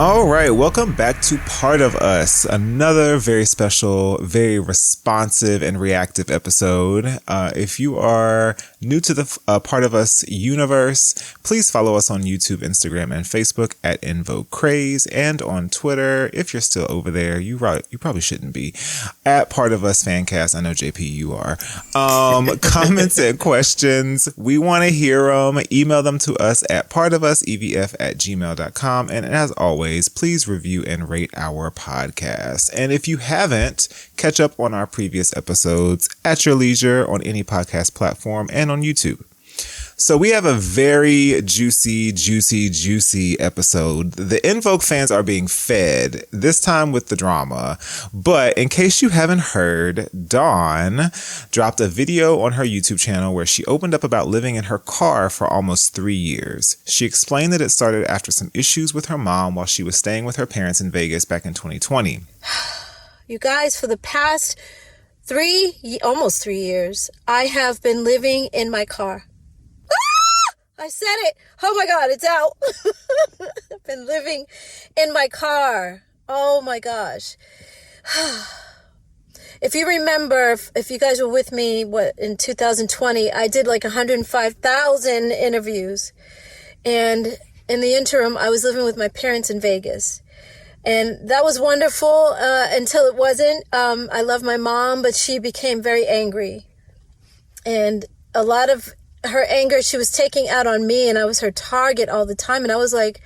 All right, welcome back to Part of Us, another very special, very responsive and reactive episode. If you are new to the Part of Us universe, please follow us on YouTube, Instagram, and Facebook at En Vogue Craze, and on Twitter, if you're still over there, you probably shouldn't be, at Part of Us Fancast. I know, JP, you are. Comments and questions, we want to hear them. Email them to us at partofusevf@gmail.com, and as always, please review and rate our podcast. And if you haven't, catch up on our previous episodes at your leisure on any podcast platform and on YouTube. So we have a very juicy episode. The En Vogue fans are being fed, this time with the drama. But in case you haven't heard, Dawn dropped a video on her YouTube channel where she opened up about living in her car for almost 3 years. She explained that it started after some issues with her mom while she was staying with her parents in Vegas back in 2020. You guys, for the past almost 3 years, I have been living in my car. I said it. Oh my God, it's out. I've been living in my car. Oh my gosh. If you remember, if you guys were with me, in 2020, I did like 105,000 interviews. And in the interim, I was living with my parents in Vegas. And that was wonderful until it wasn't. I love my mom, but she became very angry. And a lot of her anger, she was taking out on me, and I was her target all the time. And I was like,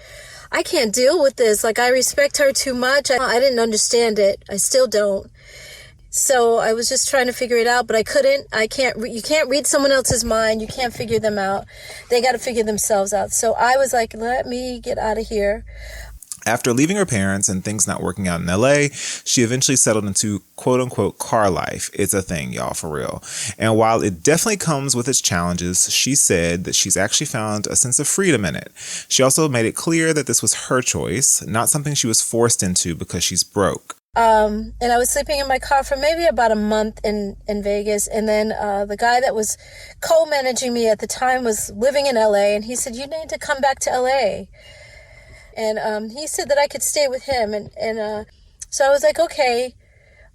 I can't deal with this. Like, I respect her too much. I didn't understand it. I still don't. So I was just trying to figure it out, but I couldn't. You can't read someone else's mind. You can't figure them out. They got to figure themselves out. So I was like, let me get out of here. After leaving her parents and things not working out in LA, she eventually settled into quote unquote car life. It's a thing, y'all, for real. And while it definitely comes with its challenges, she said that she's actually found a sense of freedom in it. She also made it clear that this was her choice, not something she was forced into because she's broke. And I was sleeping in my car for maybe about a month in Vegas. And then the guy that was co-managing me at the time was living in LA. And he said, you need to come back to LA. And he said that I could stay with him. And so I was like, okay,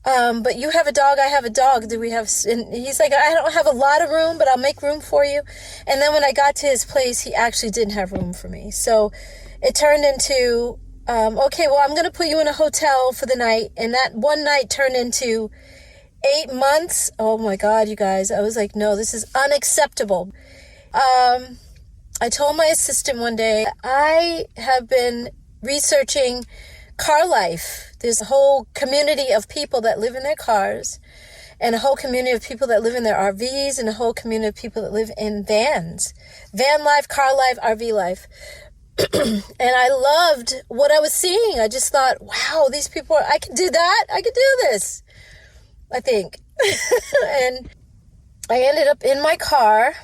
but you have a dog, I have a dog. Do we have... And he's like, I don't have a lot of room, but I'll make room for you. And then when I got to his place, he actually didn't have room for me. So it turned into, okay, well, I'm going to put you in a hotel for the night. And that one night turned into 8 months. Oh, my God, you guys. I was like, no, this is unacceptable. I told my assistant one day, I have been researching car life. There's a whole community of people that live in their cars, and a whole community of people that live in their RVs, and a whole community of people that live in vans. Van life, car life, RV life. And I loved what I was seeing. I just thought, wow, these people, I can do that. I can do this, I think. And I ended up in my car,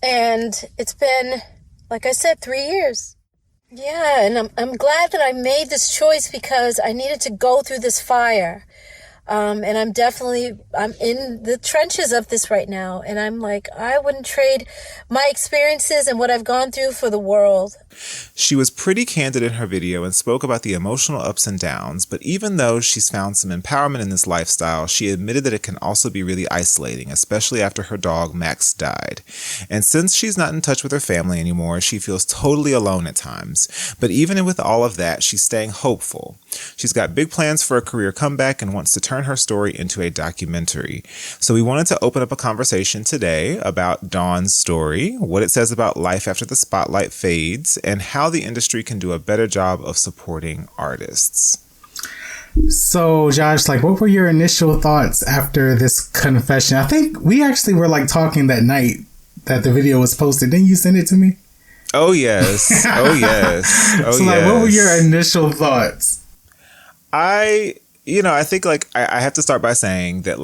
and it's been, like I said, 3 years. Yeah, and I'm glad that I made this choice because I needed to go through this fire. And I'm in the trenches of this right now. And I'm like, I wouldn't trade my experiences and what I've gone through for the world. She was pretty candid in her video and spoke about the emotional ups and downs. But even though she's found some empowerment in this lifestyle, she admitted that it can also be really isolating, especially after her dog Max died. And since she's not in touch with her family anymore, she feels totally alone at times. But even with all of that, she's staying hopeful. She's got big plans for a career comeback and wants to turn her story into a documentary. So we wanted to open up a conversation today about Dawn's story, what it says about life after the spotlight fades, and how the industry can do a better job of supporting artists. So, Josh, what were your initial thoughts after this confession? I think we actually were talking that night that the video was posted. Didn't you send it to me? Oh, yes. Oh, yes. Oh, so, what were your initial thoughts? I think I have to start by saying that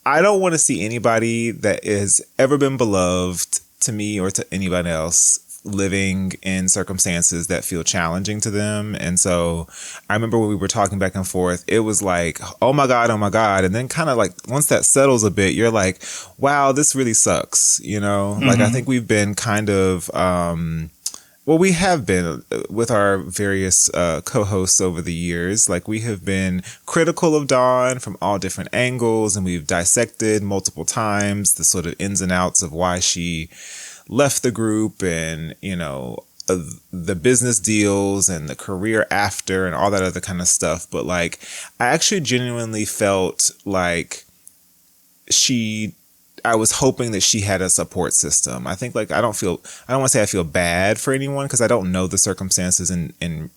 I don't want to see anybody that has ever been beloved to me or to anybody else living in circumstances that feel challenging to them. And so I remember when we were talking back and forth, it was like, oh my God. And then kind of once that settles a bit, you're like, wow, this really sucks. I think we've been kind of, Well, we have been with our various co-hosts over the years. Like, we have been critical of Dawn from all different angles, and we've dissected multiple times the sort of ins and outs of why she left the group, and, you know, the business deals and the career after and all that other kind of stuff. But like, I actually genuinely felt like I was hoping that she had a support system. I think, like, I don't want to say I feel bad for anyone, because I don't know the circumstances in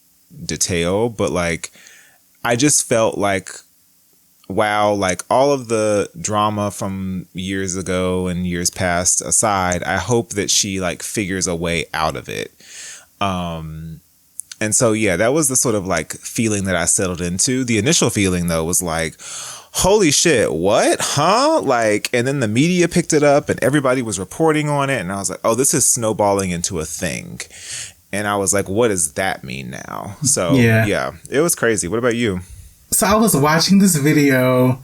detail, but like, I just felt like, wow, like, all of the drama from years ago and years past aside, I hope that she like figures a way out of it. And so, yeah, that was the sort of like feeling that I settled into. The initial feeling, though, was like, holy shit, what? Huh? Like, and then the media picked it up and everybody was reporting on it. And I was like, oh, this is snowballing into a thing. And I was like, what does that mean now? So, yeah, it was crazy. What about you? So I was watching this video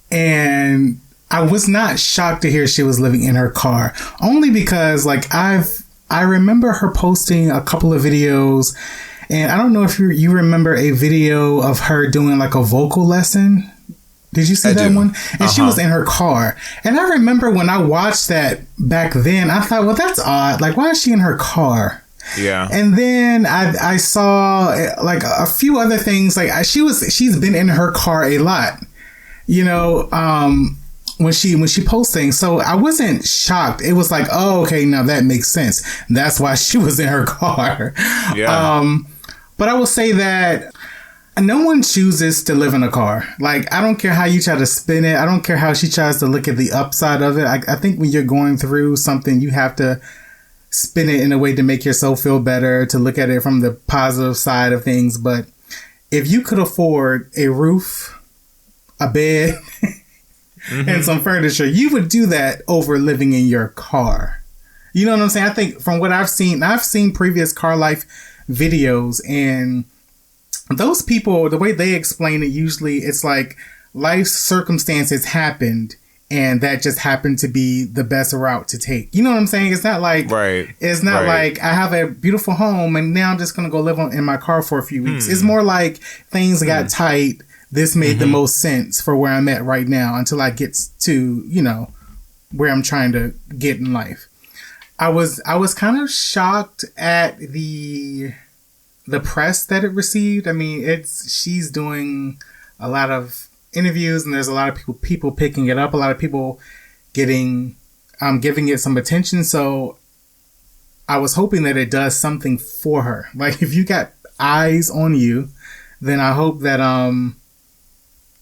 and I was not shocked to hear she was living in her car, only because like I remember her posting a couple of videos, and I don't know if you remember a video of her doing like a vocal lesson. Did you see that one? And she was in her car. And I remember when I watched that back then, I thought, well, that's odd. Like, why is she in her car? Yeah. And then I saw like a few other things. Like, she's been in her car a lot, you know, when she posts things. So I wasn't shocked. It was like, oh, okay, now that makes sense. That's why she was in her car. Yeah. But I will say that no one chooses to live in a car. Like, I don't care how you try to spin it. I don't care how she tries to look at the upside of it. I think when you're going through something, you have to spin it in a way to make yourself feel better, to look at it from the positive side of things. But if you could afford a roof, a bed, and some furniture, you would do that over living in your car. You know what I'm saying? I think from what I've seen previous car life videos, and those people, the way they explain it, usually it's like life's circumstances happened and that just happened to be the best route to take. You know what I'm saying? It's not like, it's not like I have a beautiful home and now I'm just going to go live in my car for a few weeks. It's more like things got tight. This made the most sense for where I'm at right now until I get to, you know, where I'm trying to get in life. I was kind of shocked at the press that it received. I mean, she's doing a lot of interviews and there's a lot of people picking it up, a lot of people giving it some attention. So I was hoping that it does something for her. Like, if you got eyes on you, then I hope that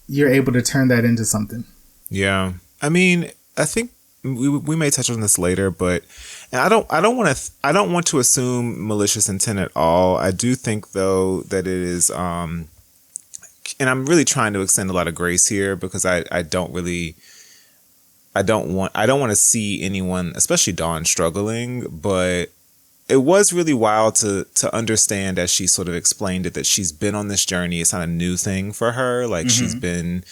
you're able to turn that into something. Yeah. I mean, I think we may touch on this later, but I don't want to assume malicious intent at all. I do think, though, that it is, and I'm really trying to extend a lot of grace here, because I don't want to see anyone, especially Dawn, struggling. But it was really wild to understand, as she sort of explained it, that she's been on this journey. It's not a new thing for her. Like, she's been,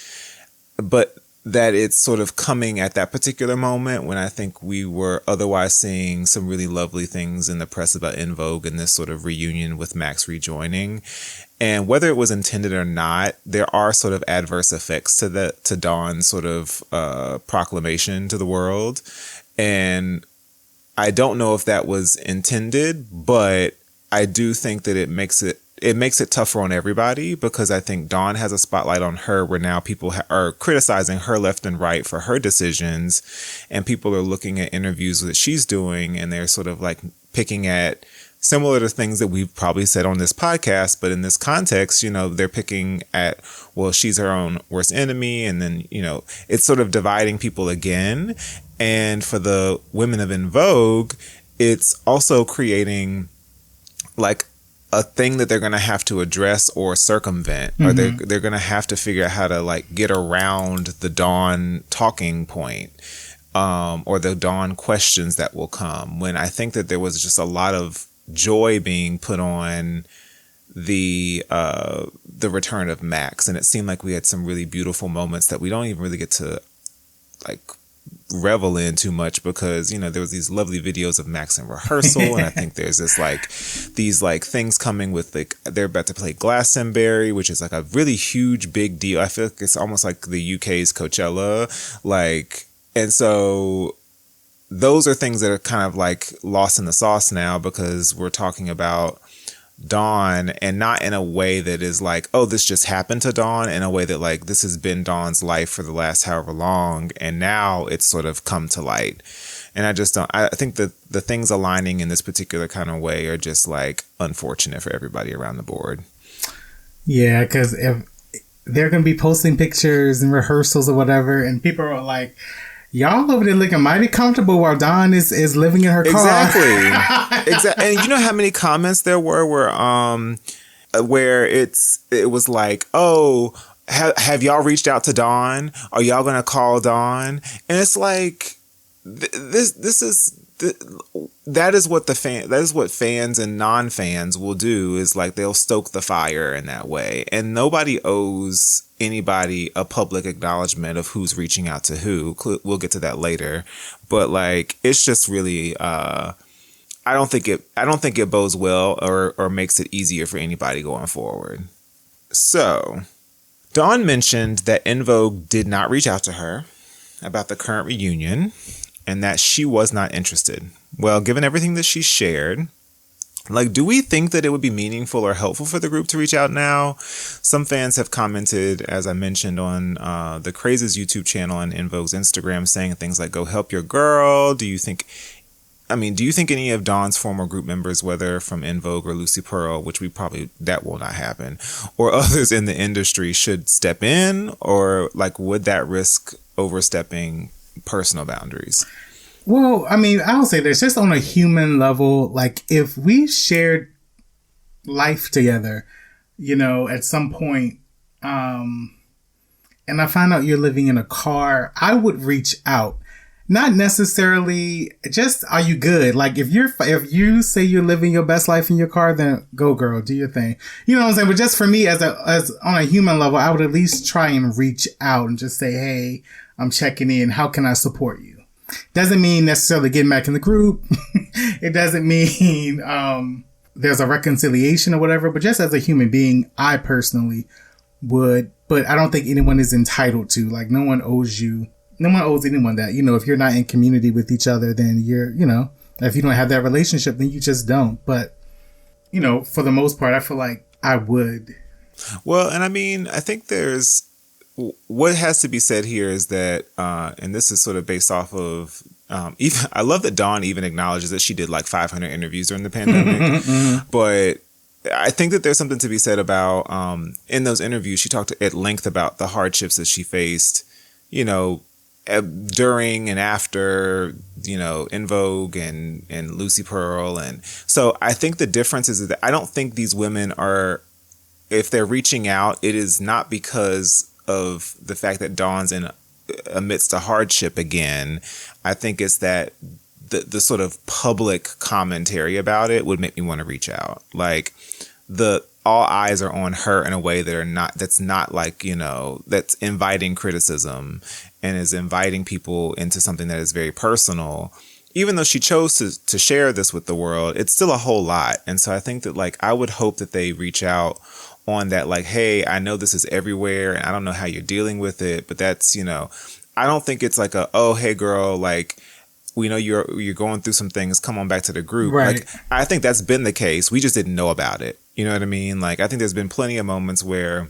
but that it's sort of coming at that particular moment when I think we were otherwise seeing some really lovely things in the press about En Vogue and this sort of reunion with Max rejoining. And whether it was intended or not, there are sort of adverse effects to Dawn's sort of proclamation to the world. And I don't know if that was intended, but I do think that it makes it tougher on everybody, because I think Dawn has a spotlight on her where now people are criticizing her left and right for her decisions, and people are looking at interviews that she's doing and they're sort of like picking at similar to things that we've probably said on this podcast, but in this context, you know, they're picking at, well, she's her own worst enemy, and then, you know, it's sort of dividing people again. And for the women of En Vogue, it's also creating like a thing that they're going to have to address or circumvent, or they're going to have to figure out how to like get around the Dawn talking point, or the Dawn questions that will come. When I think that there was just a lot of joy being put on the return of Max, and it seemed like we had some really beautiful moments that we don't even really get to like revel in too much because, you know, there was these lovely videos of Max in rehearsal. And I think there's these things coming with they're about to play Glastonbury, which is like a really huge, big deal. I feel like it's almost like the UK's Coachella. And so those are things that are kind of like lost in the sauce now because we're talking about Dawn, and not in a way that is like, oh, this just happened to Dawn, in a way that like this has been Dawn's life for the last however long, and now it's sort of come to light. And I think that the things aligning in this particular kind of way are just like unfortunate for everybody around the board. Yeah, because if they're going to be posting pictures and rehearsals or whatever, and people are like, y'all over there looking mighty comfortable while Dawn is living in her car. Exactly. And you know how many comments there were where it was like, oh, have y'all reached out to Dawn? Are y'all going to call Dawn? And it's like, that is what fans and non-fans will do, is like they'll stoke the fire in that way. And nobody owes anybody a public acknowledgement of who's reaching out to who. We'll get to that later. But like, it's just really, I don't think it bodes well or makes it easier for anybody going forward. So Dawn mentioned that En Vogue did not reach out to her about the current reunion and that she was not interested. Well, given everything that she shared, like, do we think that it would be meaningful or helpful for the group to reach out now? Some fans have commented, as I mentioned, on the Crazes YouTube channel and En Vogue's Instagram, saying things like, go help your girl. Do you think any of Dawn's former group members, whether from En Vogue or Lucy Pearl, which that will not happen, or others in the industry should step in? Or like, would that risk overstepping personal boundaries? Well, I mean, I'll say this, just on a human level, like if we shared life together, you know, at some point, and I find out you're living in a car, I would reach out. Not necessarily just, are you good? Like if you say you're living your best life in your car, then go girl, do your thing. You know what I'm saying? But just for me as on a human level, I would at least try and reach out and just say, hey, I'm checking in. How can I support you? Doesn't mean necessarily getting back in the group. It doesn't mean there's a reconciliation or whatever. But just as a human being, I personally would. But I don't think anyone is entitled to. Like, no one owes anyone that. You know, if you're not in community with each other, then if you don't have that relationship, then you just don't. But, you know, for the most part, I feel like I would. Well, and I mean, I think what has to be said here is that, and this is sort of based off of, even I love that Dawn even acknowledges that she did like 500 interviews during the pandemic, but I think that there's something to be said about, in those interviews, she talked at length about the hardships that she faced, you know, during and after, you know, En Vogue and Lucy Pearl. And so I think the difference is that I don't think these women if they're reaching out, it is not because of the fact that Dawn's amidst a hardship again. I think it's that the sort of public commentary about it would make me want to reach out. Like all eyes are on her in a way that's not like, you know, that's inviting criticism and is inviting people into something that is very personal. Even though she chose to share this with the world, it's still a whole lot. And so I think that like, I would hope that they reach out on that, like, hey, I know this is everywhere and I don't know how you're dealing with it, but that's, you know, I don't think it's like oh, hey girl, like, we know you're going through some things, come on back to the group. Right. Like, I think that's been the case. We just didn't know about it. You know what I mean? Like, I think there's been plenty of moments where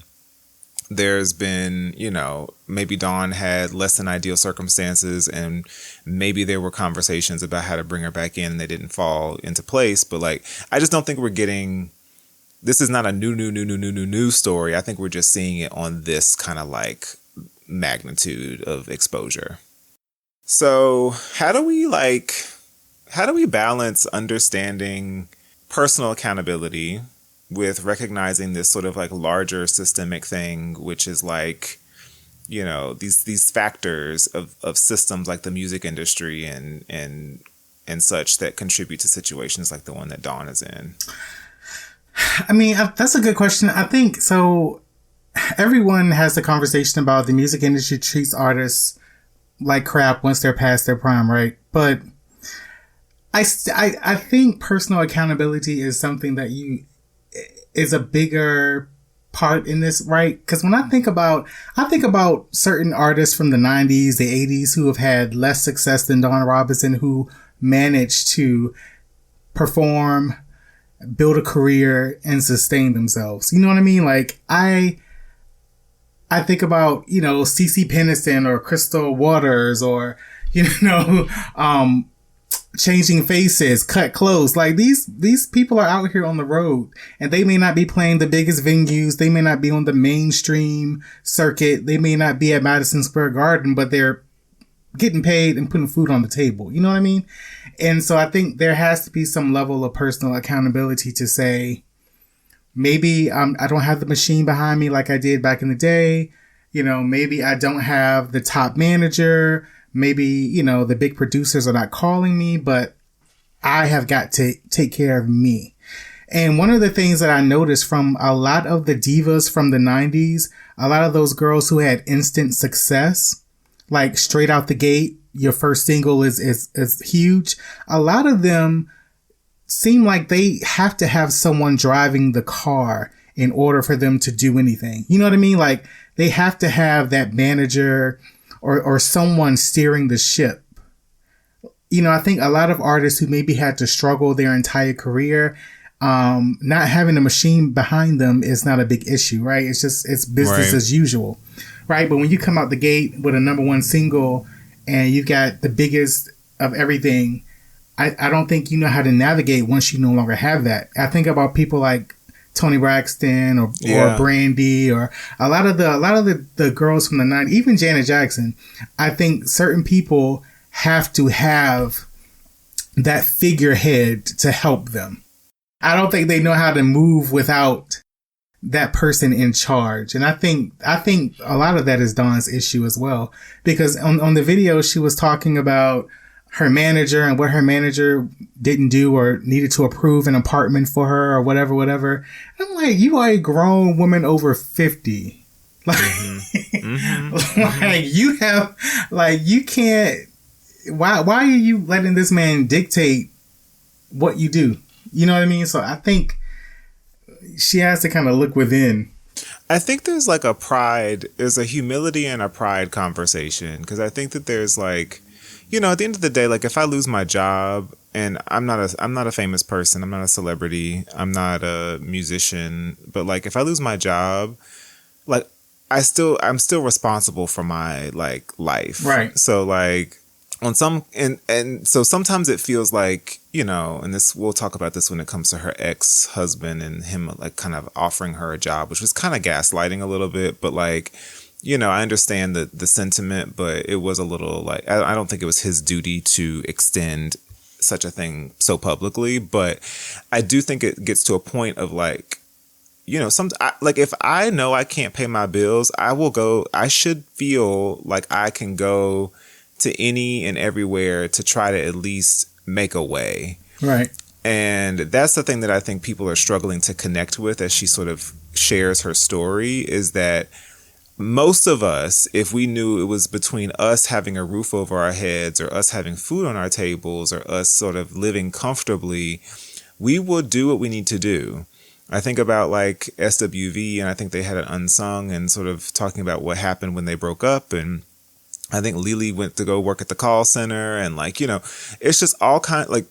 there's been, you know, maybe Dawn had less than ideal circumstances and maybe there were conversations about how to bring her back in and they didn't fall into place. But like, I just don't think this is not a new story. I think we're just seeing it on this kind of like magnitude of exposure. So how do we balance understanding personal accountability with recognizing this sort of like larger systemic thing, which is like, you know, these factors of systems like the music industry and such that contribute to situations like the one that Dawn is in? I mean, that's a good question. I think so. Everyone has the conversation about the music industry treats artists like crap once they're past their prime, right? But I think personal accountability is something that is a bigger part in this, right? Because when I think about certain artists from the 90s, the 80s who have had less success than Dawn Robinson, who managed to perform, build a career, and sustain themselves. You know what I mean? Like I think about, you know, CeCe Peniston or Crystal Waters or, you know, Changing Faces, Cut Close. Like these people are out here on the road, and they may not be playing the biggest venues. They may not be on the mainstream circuit. They may not be at Madison Square Garden, but they're getting paid and putting food on the table. You know what I mean? And so I think there has to be some level of personal accountability to say, maybe I don't have the machine behind me like I did back in the day. You know, maybe I don't have the top manager. Maybe, you know, the big producers are not calling me, but I have got to take care of me. And one of the things that I noticed from a lot of the divas from the 90s, a lot of those girls who had instant success, like straight out the gate, your first single is huge. A lot of them seem like they have to have someone driving the car in order for them to do anything. You know what I mean? Like they have to have that manager or someone steering the ship. You know, I think a lot of artists who maybe had to struggle their entire career, not having a machine behind them is not a big issue, right? It's business as usual, right? But when you come out the gate with a #1 single and you've got the biggest of everything, I don't think you know how to navigate once you no longer have that. I think about people like Toni Braxton or Brandy or a lot of the girls from the 90s, even Janet Jackson. I think certain people have to have that figurehead to help them. I don't think they know how to move without that person in charge. And I think a lot of that is Dawn's issue as well, because on the video, she was talking about her manager and what her manager didn't do or needed to approve an apartment for her or whatever. And I'm like, you are a grown woman over 50. Like, like you have, like, you can't, why are you letting this man dictate what you do? You know what I mean? So I think she has to kind of look within. I think there's like there's a humility and a pride conversation. Cause I think that there's like, you know, at the end of the day, like if I lose my job and I'm not a famous person, I'm not a celebrity, I'm not a musician, but like if I lose my job, like I'm still responsible for my like life. Right. So like on some, and so sometimes it feels like, you know, and we'll talk about this when it comes to her ex-husband and him like kind of offering her a job, which was kind of gaslighting a little bit, but like, you know, I understand the sentiment, but it was a little like, I don't think it was his duty to extend such a thing so publicly. But I do think it gets to a point of like, you know, like if I know I can't pay my bills, I should feel like I can go to any and everywhere to try to at least make a way. Right. And that's the thing that I think people are struggling to connect with as she sort of shares her story, is that most of us, if we knew it was between us having a roof over our heads or us having food on our tables or us sort of living comfortably, we would do what we need to do. I think about like SWV, and I think they had an unsung and sort of talking about what happened when they broke up. And I think Lily went to go work at the call center, and like, you know, it's just all kind, like,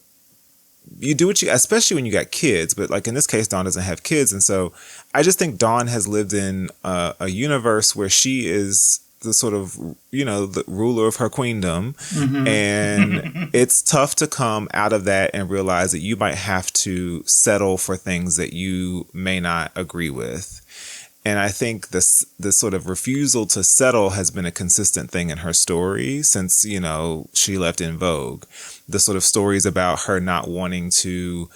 you do what you, especially when you got kids, but like in this case, Dawn doesn't have kids. And so I just think Dawn has lived in a universe where she is the sort of, you know, the ruler of her queendom. Mm-hmm. And it's tough to come out of that and realize that you might have to settle for things that you may not agree with. And I think this sort of refusal to settle has been a consistent thing in her story since, you know, she left En Vogue. The sort of stories about her not wanting to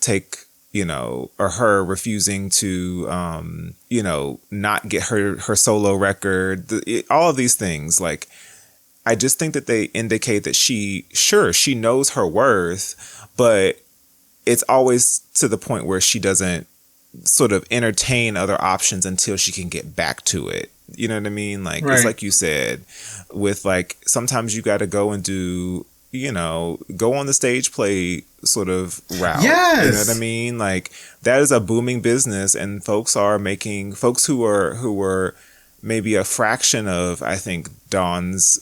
take, you know, or her refusing to, you know, not get her solo record, all of these things. Like, I just think that they indicate that she knows her worth, but it's always to the point where she doesn't sort of entertain other options until she can get back to it. You know what I mean? Like, Right. it's like you said, with like, sometimes you got to go and do, go on the stage play sort of route. Yes. You know what I mean? Like, that is a booming business, and folks who are maybe a fraction of, I think, Dawn's,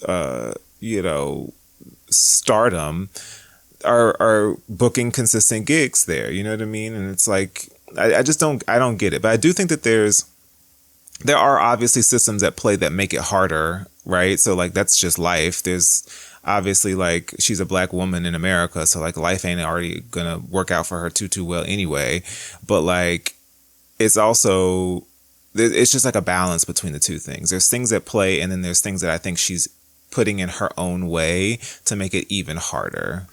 stardom are booking consistent gigs there. You know what I mean? And it's like, I don't get it. But I do think that there are obviously systems at play that make it harder, right? So like, that's just life. There's obviously, like, she's a Black woman in America, so like, life ain't already gonna work out for her too well anyway. But like, it's also, it's just like a balance between the two things. There's things at play, and then there's things that I think she's putting in her own way to make it even harder.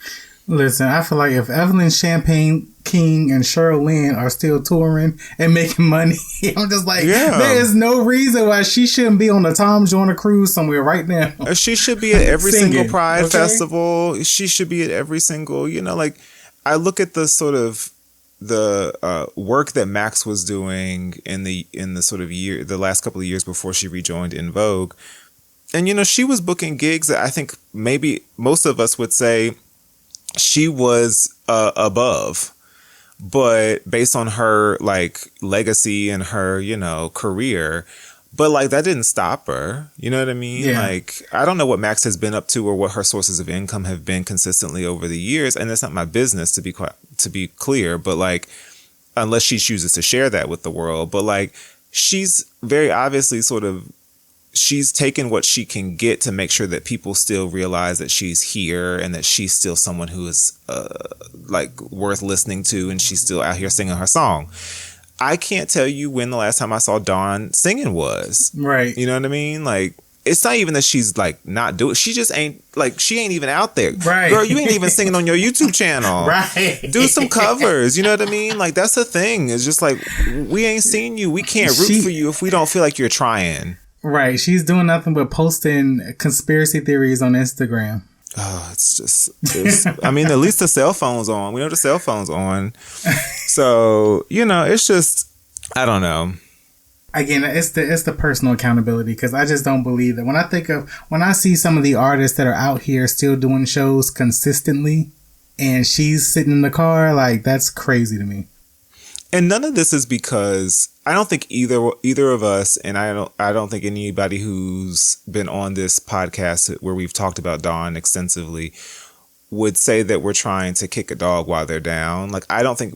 Listen, I feel like if Evelyn Champagne King and Cheryl Lynn are still touring and making money, I'm just like, there is no reason why she shouldn't be on a Tom Joyner cruise somewhere right now. She should be at every single Pride festival. She should be at every single, like, I look at the sort of the work that Max was doing in the sort of the last couple of years before she rejoined En Vogue. And, she was booking gigs that I think maybe most of us would say she was above, but based on her like legacy and her, career, but like, that didn't stop her. You know what I mean? Yeah. Like, I don't know what Max has been up to or what her sources of income have been consistently over the years. And it's not my business to be clear, but like, unless she chooses to share that with the world, but like, she's very obviously she's taken what she can get to make sure that people still realize that she's here and that she's still someone who is like worth listening to, and she's still out here singing her song. I can't tell you when the last time I saw Dawn singing was. Right. You know what I mean? Like, it's not even that she's like not doing. She just ain't like, she ain't even out there. Right. Girl, you ain't even singing on your YouTube channel. Right. Do some covers. You know what I mean? Like, that's the thing. It's just like, we ain't seen you. We can't root for you if we don't feel like you're trying. Right. She's doing nothing but posting conspiracy theories on Instagram. Oh, I mean, at least the cell phone's on. We know the cell phone's on. So, it's just, I don't know. Again, it's the personal accountability, because I just don't believe that. When I see some of the artists that are out here still doing shows consistently, and she's sitting in the car, like, that's crazy to me. And none of this is because I don't think either of us, and I don't think anybody who's been on this podcast where we've talked about Dawn extensively would say that we're trying to kick a dog while they're down. Like, I don't think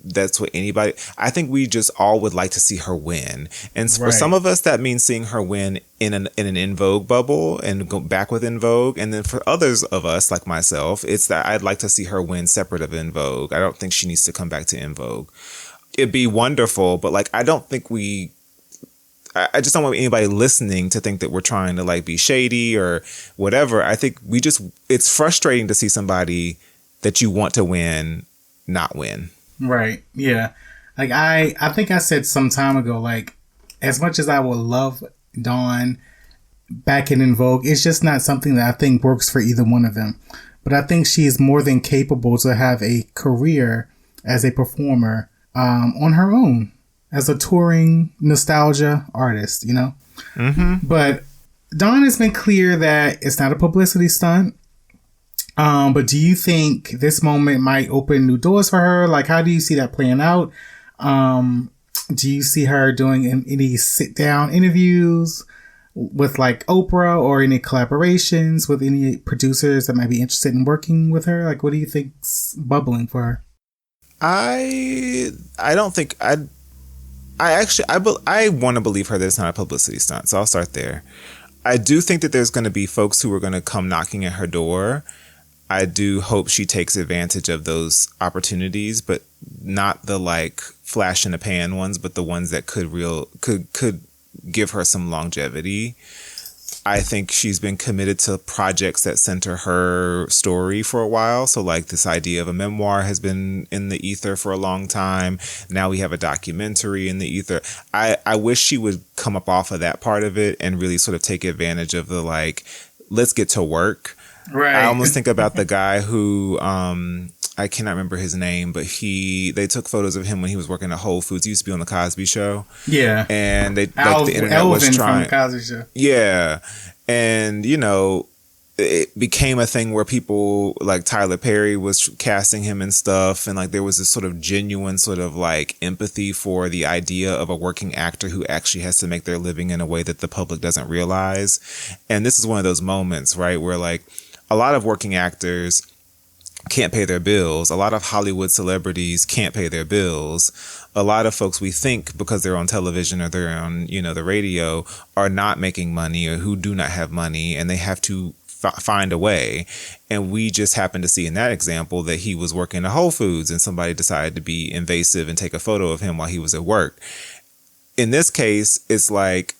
that's what anybody. I think we just all would like to see her win, and for some of us that means seeing her win in an En Vogue bubble and go back with En Vogue, and then for others of us like myself, it's that I'd like to see her win separate of En Vogue. I don't think she needs to come back to En Vogue. It'd be wonderful, but like, I don't think I just don't want anybody listening to think that we're trying to like be shady or whatever. I think it's frustrating to see somebody that you want to win not win. Right. Yeah. Like, I think I said some time ago, like, as much as I would love Dawn back in En Vogue, it's just not something that I think works for either one of them. But I think she is more than capable to have a career as a performer on her own, as a touring nostalgia artist, Mm-hmm. But Dawn has been clear that it's not a publicity stunt. But do you think this moment might open new doors for her? Like, how do you see that playing out? Do you see her doing any sit-down interviews with like Oprah, or any collaborations with any producers that might be interested in working with her? Like, what do you think's bubbling for her? I don't think I want to believe her that it's not a publicity stunt. So I'll start there. I do think that there's going to be folks who are going to come knocking at her door. I do hope she takes advantage of those opportunities, but not the like flash in the pan ones, but the ones that could give her some longevity. I think she's been committed to projects that center her story for a while. So like, this idea of a memoir has been in the ether for a long time. Now we have a documentary in the ether. I wish she would come up off of that part of it and really sort of take advantage of the like, let's get to work. Right. I almost think about the guy who, I cannot remember his name, but they took photos of him when he was working at Whole Foods. He used to be on the Cosby Show. Yeah. And the internet Elvin was trying. from the Cosby Show. Yeah. And, it became a thing where people like Tyler Perry was casting him and stuff. And like there was this sort of genuine sort of like empathy for the idea of a working actor who actually has to make their living in a way that the public doesn't realize. And this is one of those moments, right, where like a lot of working actors can't pay their bills. A lot of Hollywood celebrities can't pay their bills. A lot of folks we think because they're on television or they're on, the radio are not making money or who do not have money, and they have to find a way. And we just happened to see in that example that he was working at Whole Foods and somebody decided to be invasive and take a photo of him while he was at work. In this case, it's like,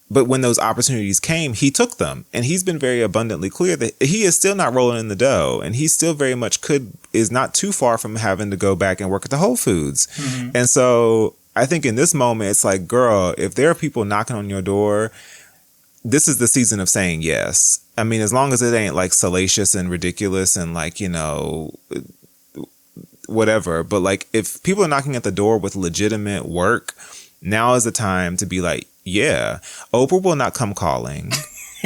but when those opportunities came, he took them. And he's been very abundantly clear that he is still not rolling in the dough. And he still very much is not too far from having to go back and work at the Whole Foods. Mm-hmm. And so I think in this moment, it's like, girl, if there are people knocking on your door, this is the season of saying yes. I mean, as long as it ain't like salacious and ridiculous and like, whatever. But like if people are knocking at the door with legitimate work, now is the time to be like, yeah, Oprah will not come calling.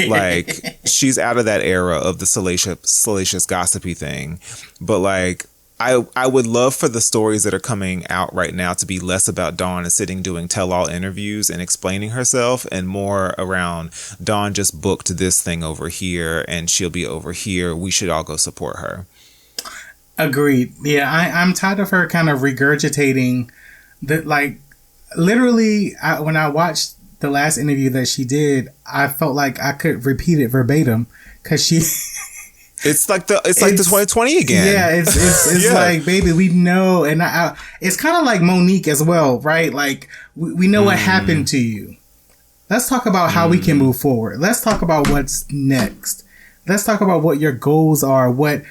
Like she's out of that era of the salacious gossipy thing. But like, I would love for the stories that are coming out right now to be less about Dawn and sitting doing tell-all interviews and explaining herself and more around Dawn just booked this thing over here and she'll be over here. We should all go support her. Agreed. Yeah, I'm tired of her kind of regurgitating that. Like literally, when I watched the last interview that she did, I felt like I could repeat it verbatim because she... It's like the 2020 again. Yeah, it's yeah. Like, baby, we know, and it's kind of like Monique as well, right? Like we know what happened to you. Let's talk about how we can move forward. Let's talk about what's next. Let's talk about what your goals are, what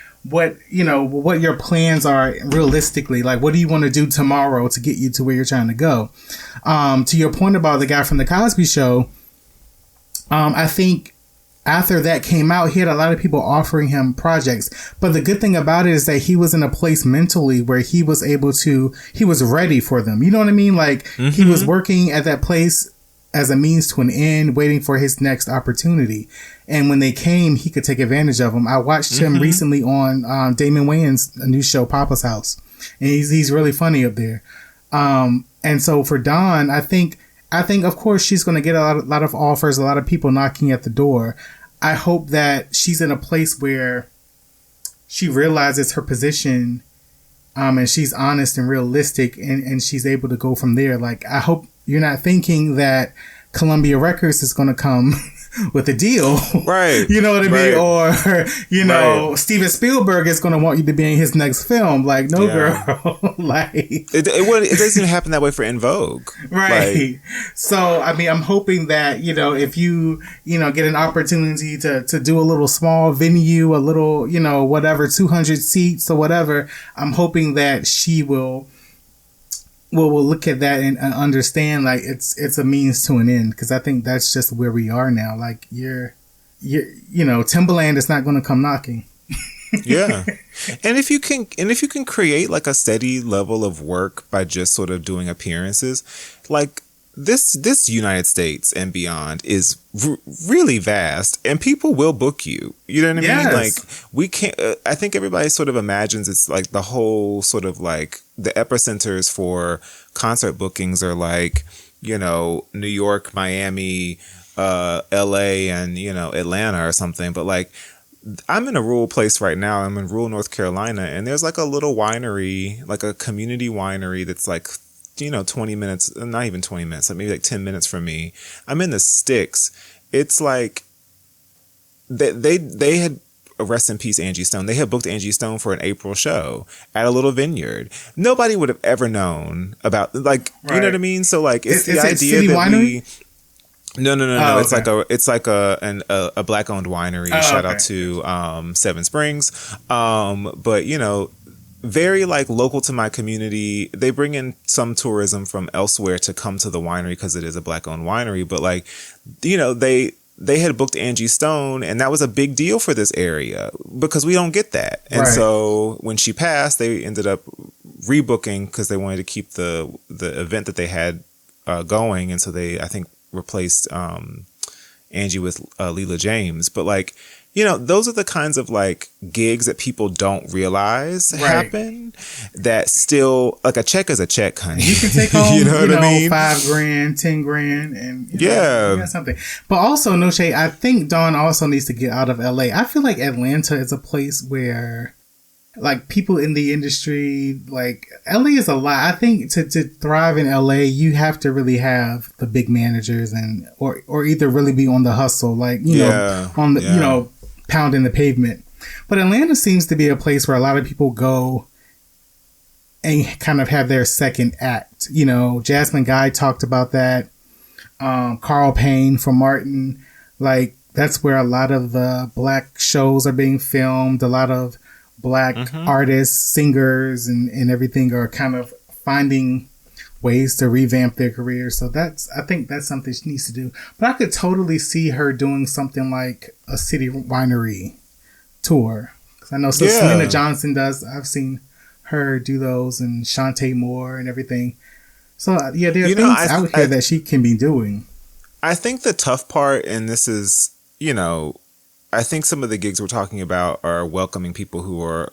your plans are realistically. Like, what do you want to do tomorrow to get you to where you're trying to go? To your point about the guy from the Cosby Show, I think after that came out, he had a lot of people offering him projects. But the good thing about it is that he was in a place mentally where he was ready for them. You know what I mean? Like he was working at that place as a means to an end, waiting for his next opportunity. And when they came, he could take advantage of them. I watched him recently on Damon Wayans' new show, Papa's House. And he's really funny up there. And so for Dawn, I think of course she's going to get a lot of offers, a lot of people knocking at the door. I hope that she's in a place where she realizes her position, and she's honest and realistic, and she's able to go from there. Like, I hope you're not thinking that Columbia Records is going to come with a deal. Right. You know what I mean? Or, Steven Spielberg is going to want you to be in his next film. Like, no, girl. Like, it doesn't even happen that way for En Vogue. Right. Like, so, I mean, I'm hoping that, if you get an opportunity to do a little small venue, a little, whatever, 200 seats or whatever, I'm hoping that she will look at that and understand like it's a means to an end, because I think that's just where we are now. Like you're Timberland is not going to come knocking. Yeah. And if you can create like a steady level of work by just sort of doing appearances, like this United States and beyond is really vast, and people will book you. You know what I mean? Like we can't. I think everybody sort of imagines it's like the whole sort of like the epicenters for concert bookings are like New York, Miami, L.A. and Atlanta or something. But like I'm in a rural place right now. I'm in rural North Carolina, and there's like a little winery, like a community winery that's like 20 minutes, not even 20 minutes, maybe like 10 minutes from me. I'm in the sticks. It's like they had, rest in peace, Angie Stone. They had booked Angie Stone for an April show at a little vineyard. Nobody would have ever known about, like, right. You know what I mean? So like, it's the idea that winery? No. Oh, It's like a black owned winery. Shout out to Seven Springs. But very like local to my community. They bring in some tourism from elsewhere to come to the winery because it is a black owned winery. But like, they had booked Angie Stone, and that was a big deal for this area because we don't get that. And so when she passed, they ended up rebooking because they wanted to keep the event that they had going. And so they, I think, replaced Angie with Leela James. But like, you know, those are the kinds of like gigs that people don't realize happen, that still, like, a check is a check, honey. You can take home, you know what I mean? $5,000, $10,000, and you got something. But also, no shade, I think Dawn also needs to get out of LA. I feel like Atlanta is a place where, like, people in the industry, like, LA is a lot. I think to thrive in LA, you have to really have the big managers or either really be on the hustle, like, you know, on the, you know, pounding the pavement. But Atlanta seems to be a place where a lot of people go and kind of have their second act. You know, Jasmine Guy talked about that. Carl Payne from Martin, like, that's where a lot of the black shows are being filmed. A lot of black artists, singers, and everything are kind of finding ways to revamp their careers. So I think that's something she needs to do. But I could totally see her doing something like a city winery tour. Because I know Selena Johnson does. I've seen her do those, and Shantae Moore and everything. So yeah, there are things out here that she can be doing. I think the tough part, and this is, you know, I think some of the gigs we're talking about are welcoming people who are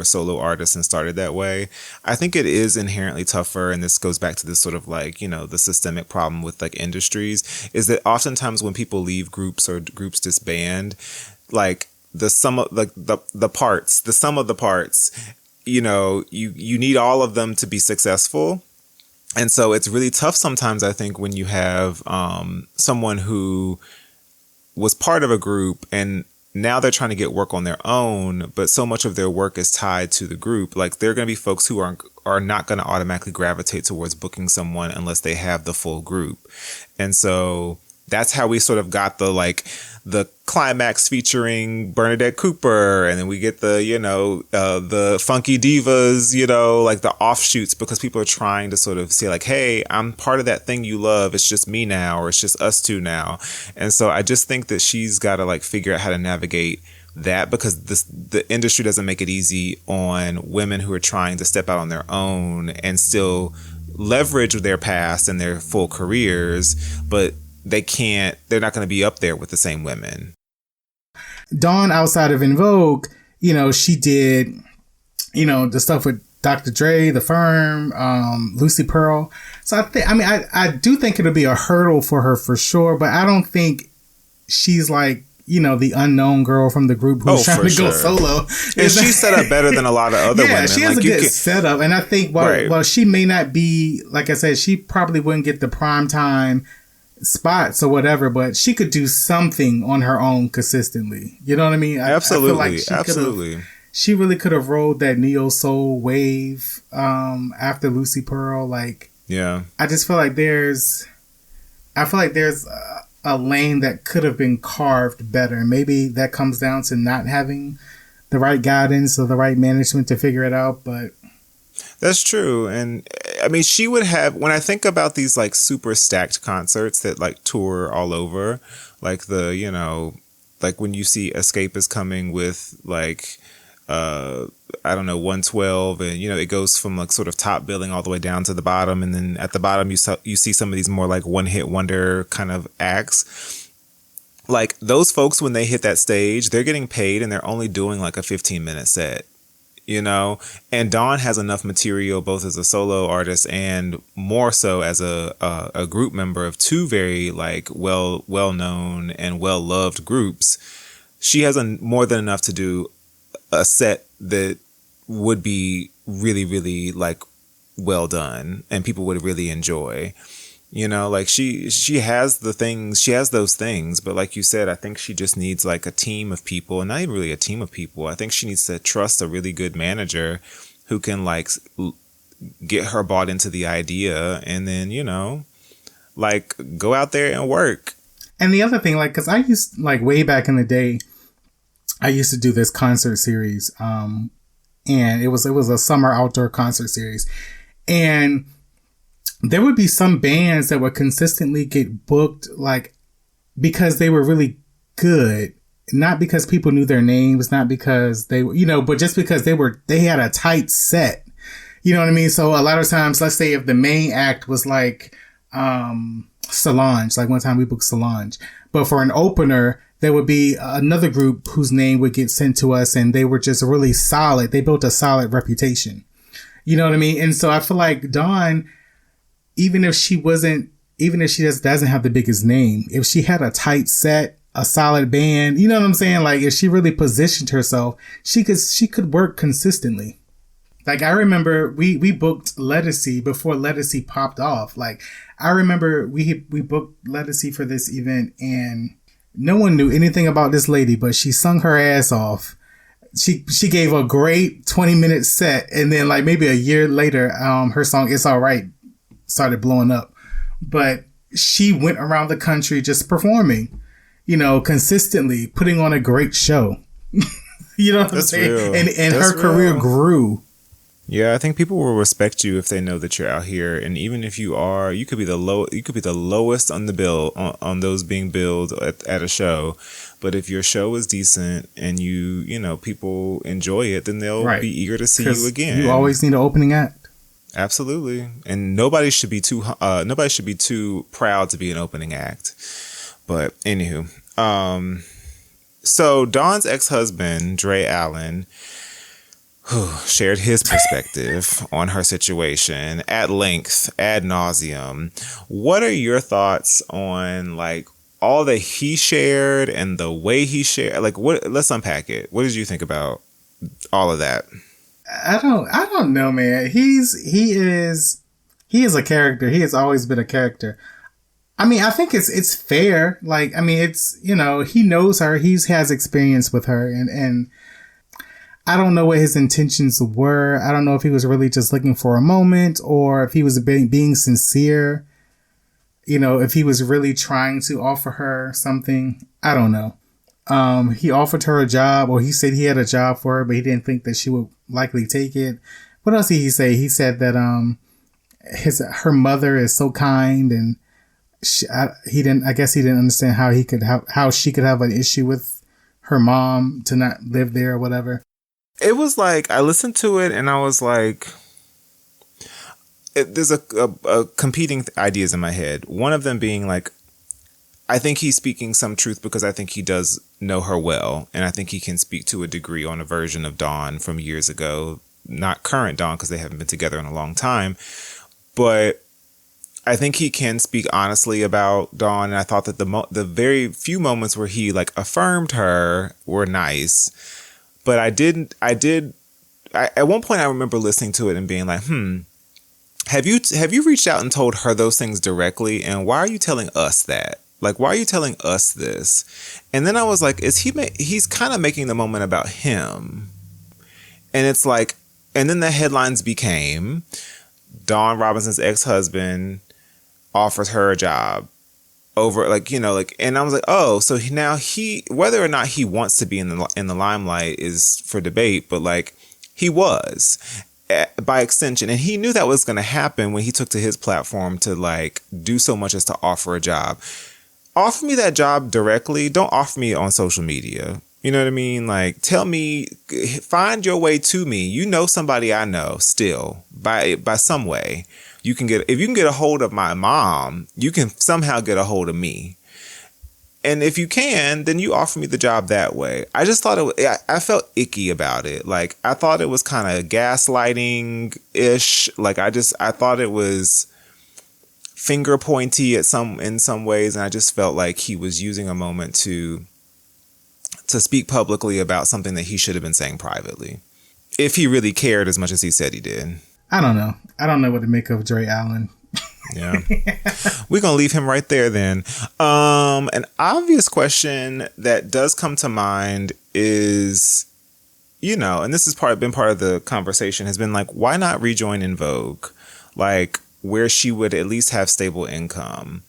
solo artists and started that way. I think it is inherently tougher, and this goes back to this sort of like, you know, the systemic problem with like industries, is that oftentimes when people leave groups or groups disband, like the sum of the parts, you know, you need all of them to be successful. And so it's really tough sometimes, I think, when you have someone who was part of a group and now they're trying to get work on their own, but so much of their work is tied to the group. Like, there are going to be folks who are not going to automatically gravitate towards booking someone unless they have the full group. And so that's how we sort of got the climax featuring Bernadette Cooper, and then we get the, you know, the Funky Divas, you know, like the offshoots, because people are trying to sort of say like, hey, I'm part of that thing you love. It's just me now, or it's just us two now. And so I just think that she's got to like figure out how to navigate that, because the industry doesn't make it easy on women who are trying to step out on their own and still leverage their past and their full careers, but they're not going to be up there with the same women. Dawn, outside of En Vogue, you know, she did, you know, the stuff with Dr. Dre, The Firm, Lucy Pearl. So I do think it'll be a hurdle for her for sure, but I don't think she's like, you know, the unknown girl from the group who's trying to go solo. And she's set up better than a lot of other women. She has a good setup. And I think while she may not be, like I said, she probably wouldn't get the prime time spots or whatever, but she could do something on her own consistently. You know what I mean? Absolutely. I feel like she really could have rode that neo soul wave after Lucy Pearl. Like, yeah, I just feel like there's a lane that could have been carved better. And maybe that comes down to not having the right guidance or the right management to figure it out. But that's true. And I mean, she would have, when I think about these like super stacked concerts that like tour all over, like the, you know, like when you see Escape is coming with like, I don't know, 112, and, you know, it goes from like sort of top billing all the way down to the bottom. And then at the bottom, you see some of these more like one hit wonder kind of acts. Like, those folks, when they hit that stage, they're getting paid and they're only doing like a 15-minute set. You know, and Dawn has enough material both as a solo artist and more so as a group member of two very like well known and well loved groups. She has more than enough to do a set that would be really, really like well done and people would really enjoy. You know, like she has the things, she has those things, but like you said, I think she just needs like a team of people, and not even really a team of people. I think she needs to trust a really good manager who can like get her bought into the idea, and then, you know, like go out there and work. And the other thing, like, cause I used, like, way back in the day, I used to do this concert series, and it was a summer outdoor concert series, and there would be some bands that would consistently get booked like because they were really good. Not because people knew their names, not because they were, but just because they had a tight set. You know what I mean? So a lot of times, let's say if the main act was like, Solange, like one time we booked Solange, but for an opener, there would be another group whose name would get sent to us, and they were just really solid. They built a solid reputation. You know what I mean? And so I feel like Dawn, even if she just doesn't have the biggest name, if she had a tight set, a solid band, you know what I'm saying? Like if she really positioned herself, she could work consistently. Like I remember we booked Lettucey before Lettucey popped off. Like I remember we booked Lettucey for this event, and no one knew anything about this lady, but she sung her ass off. She gave a great 20-minute set, and then like maybe a year later, her song "It's Alright" started blowing up. But she went around the country just performing, consistently putting on a great show. You know what I'm saying? Real. And That's her career real. grew. Yeah, I think people will respect you if they know that you're out here, and even if you are, you could be the lowest on the bill on those being billed at a show. But if your show is decent and people enjoy it, then they'll be eager to see you again. You always need an opening act. Absolutely, and nobody should be too proud to be an opening act. But anywho, so Dawn's ex-husband Dre Allen shared his perspective on her situation at length, ad nauseum. What are your thoughts on like all that he shared and the way he shared? Like, let's unpack it. What did you think about all of that? I don't know, man. He is a character. He has always been a character. I mean, I think it's fair. Like, I mean, it's, he knows her. He has experience with her, and I don't know what his intentions were. I don't know if he was really just looking for a moment or if he was being sincere. If he was really trying to offer her something. I don't know. He offered her a job, or he said he had a job for her, but he didn't think that she would likely take it. What else did he say? He said that her mother is so kind, and I guess he didn't understand how she could have an issue with her mom to not live there or whatever. It was like, I listened to it and I was like, there's a competing ideas in my head. One of them being like, I think he's speaking some truth because I think he does know her well. And I think he can speak to a degree on a version of Dawn from years ago. Not current Dawn, because they haven't been together in a long time. But I think he can speak honestly about Dawn. And I thought that the very few moments where he like affirmed her were nice. But at one point I remember listening to it and being like, have you reached out and told her those things directly? And why are you telling us that? Like, why are you telling us this? And then I was like, he's kind of making the moment about him. And it's like, and then the headlines became Dawn Robinson's ex-husband offers her a job over, and I was like, oh, so now whether or not he wants to be in the limelight is for debate, but like he was by extension, and he knew that was going to happen when he took to his platform to like do so much as to offer a job. Offer me that job directly. Don't offer me on social media. You know what I mean? Like, tell me, find your way to me. You know somebody I know still by some way. If you can get a hold of my mom, you can somehow get a hold of me. And if you can, then you offer me the job that way. I just thought I felt icky about it. Like, I thought it was kind of gaslighting-ish. Like, I thought it was finger pointy in some ways. And I just felt like he was using a moment to speak publicly about something that he should have been saying privately, if he really cared as much as he said he did. I don't know. I don't know what to make of Dre Allen. Yeah. We're going to leave him right there then. An obvious question that does come to mind is, and this has been part of the conversation, has been like, why not rejoin En Vogue? Like, where she would at least have stable income.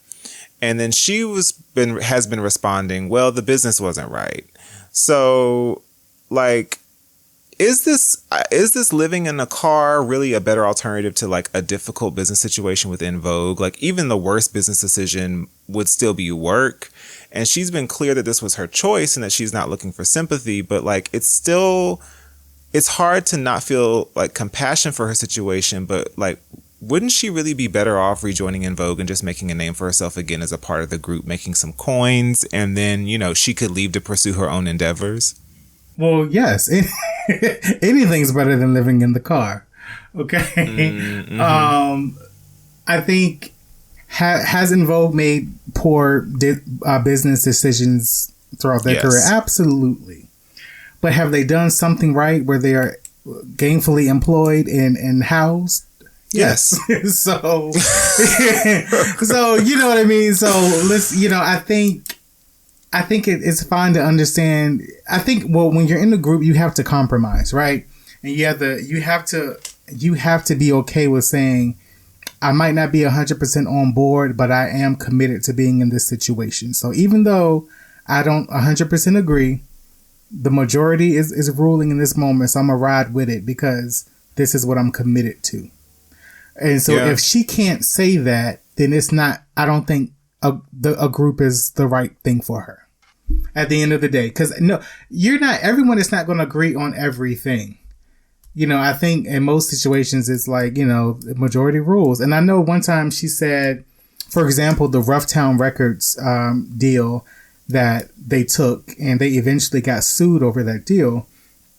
And then she has been responding, well, the business wasn't right. So, like, is this living in a car really a better alternative to like a difficult business situation within Vogue? Like even the worst business decision would still be work. And she's been clear that this was her choice and that she's not looking for sympathy, but like it's hard to not feel like compassion for her situation, but like wouldn't she really be better off rejoining En Vogue and just making a name for herself again as a part of the group, making some coins, and then, you know, she could leave to pursue her own endeavors? Well, yes. Anything's better than living in the car. Okay. Mm-hmm. I think has En Vogue made poor business decisions throughout their career? Absolutely. But have they done something right where they are gainfully employed and housed? Yes. So you know what I mean? So let's, you know, I think it's fine to understand. I think, well, when you're in the group, you have to compromise, right? And you have to be okay with saying, I might not be 100% on board, but I am committed to being in this situation. So even though I don't 100% agree, the majority is ruling in this moment. So I'm going to ride with it because this is what I'm committed to. And so if she can't say that, then it's not, I don't think a group is the right thing for her at the end of the day. Because no, everyone is not going to agree on everything. You know, I think in most situations, it's like, you know, the majority rules. And I know one time she said, for example, the Roughtown Records deal that they took, and they eventually got sued over that deal.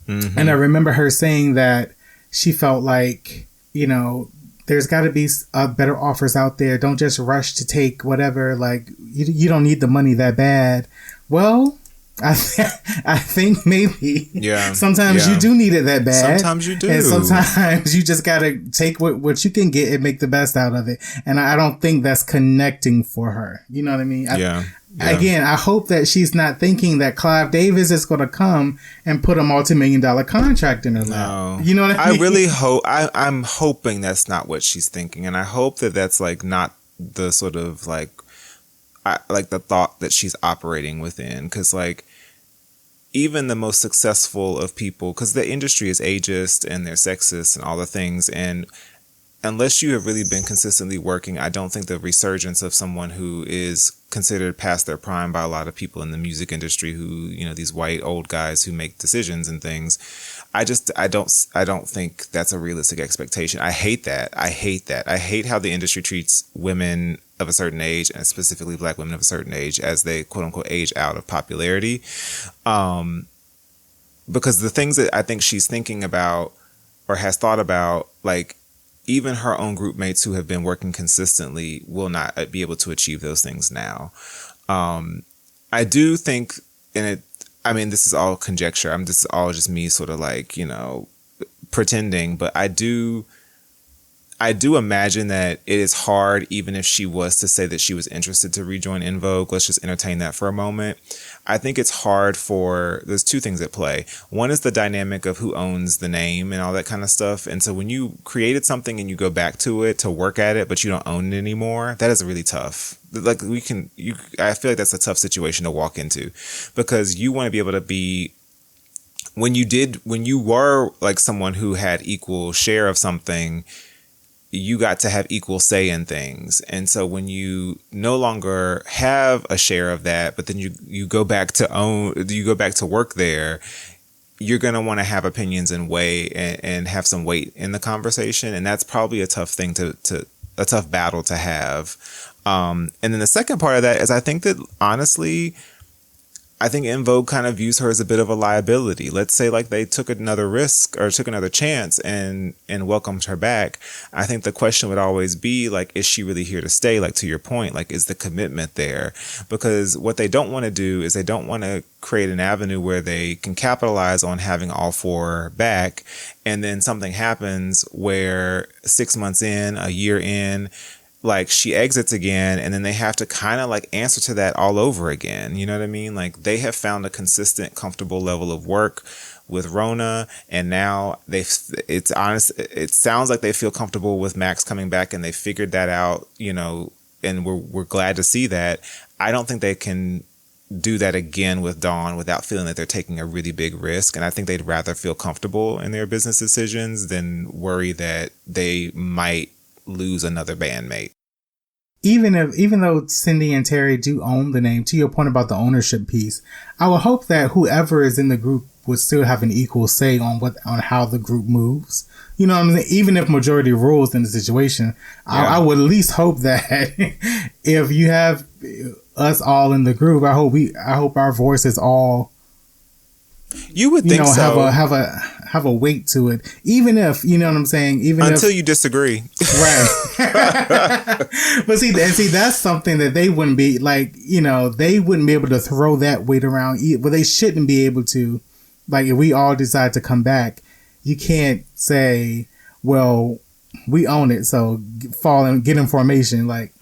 Mm-hmm. And I remember her saying that she felt like, you know, there's got to be better offers out there. Don't just rush to take whatever. Like, you don't need the money that bad. Well, I think maybe sometimes you do need it that bad. Sometimes you do. And sometimes you just got to take what you can get and make the best out of it. And I don't think that's connecting for her. You know what I mean? Again, I hope that she's not thinking that Clive Davis is going to come and put a multi-million-dollar contract in her lap. You know what I mean? I really hope, I'm hoping that's not what she's thinking. And I hope that that's like not the sort of like the thought that she's operating within. Cause like even the most successful of people, cause the industry is ageist and they're sexist and all the things. And unless you have really been consistently working, I don't think the resurgence of someone who is considered past their prime by a lot of people in the music industry who, you know, these white old guys who make decisions and things. I don't think that's a realistic expectation. I hate that. I hate how the industry treats women of a certain age, and specifically Black women of a certain age, as they quote unquote age out of popularity. Because the things that I think she's thinking about or has thought about, like, even her own group mates who have been working consistently will not be able to achieve those things now. I do think, this is all conjecture. This is all just me sort of like, you know, pretending, but I do imagine that it is hard, even if she was to say that she was interested to rejoin En Vogue. Let's just entertain that for a moment. I think it's hard there's two things at play. One is the dynamic of who owns the name and all that kind of stuff. And so when you created something and you go back to it to work at it, but you don't own it anymore, that is really tough. Like I feel like that's a tough situation to walk into, because you want to be able to be, when you were like someone who had equal share of something, you got to have equal say in things. And so when you no longer have a share of that, but then you go back to work there, you're going to want to have opinions and and have some weight in the conversation. And that's probably a tough thing a tough battle to have. And then the second part of that is I think that honestly, I think En Vogue kind of views her as a bit of a liability. Let's say like they took another risk or took another chance and welcomed her back. I think the question would always be like, is she really here to stay? Like, to your point, like, is the commitment there? Because what they don't want to do is they don't want to create an avenue where they can capitalize on having all four back. And then something happens where 6 months in, a year in, like she exits again, and then they have to kind of like answer to that all over again. You know what I mean? Like they have found a consistent, comfortable level of work with Rona, and now it sounds like they feel comfortable with Max coming back, and they figured that out, you know, and we're glad to see that. I don't think they can do that again with Dawn without feeling that they're taking a really big risk. And I think they'd rather feel comfortable in their business decisions than worry that they might lose another bandmate. Even though Cindy and Terry do own the name, to your point about the ownership piece, I would hope that whoever is in the group would still have an equal say on how the group moves. You know what I'm saying? Even if majority rules in the situation, I would at least hope that if you have us all in the group, I hope our voices all, you would think so, have a weight to it, even if, you know what I'm saying, until you disagree, right? But see, that's something that they wouldn't be like, you know, they wouldn't be able to throw that weight around. But they shouldn't be able to. Like, if we all decide to come back, you can't say, well, we own it, so fall and get in formation. Like,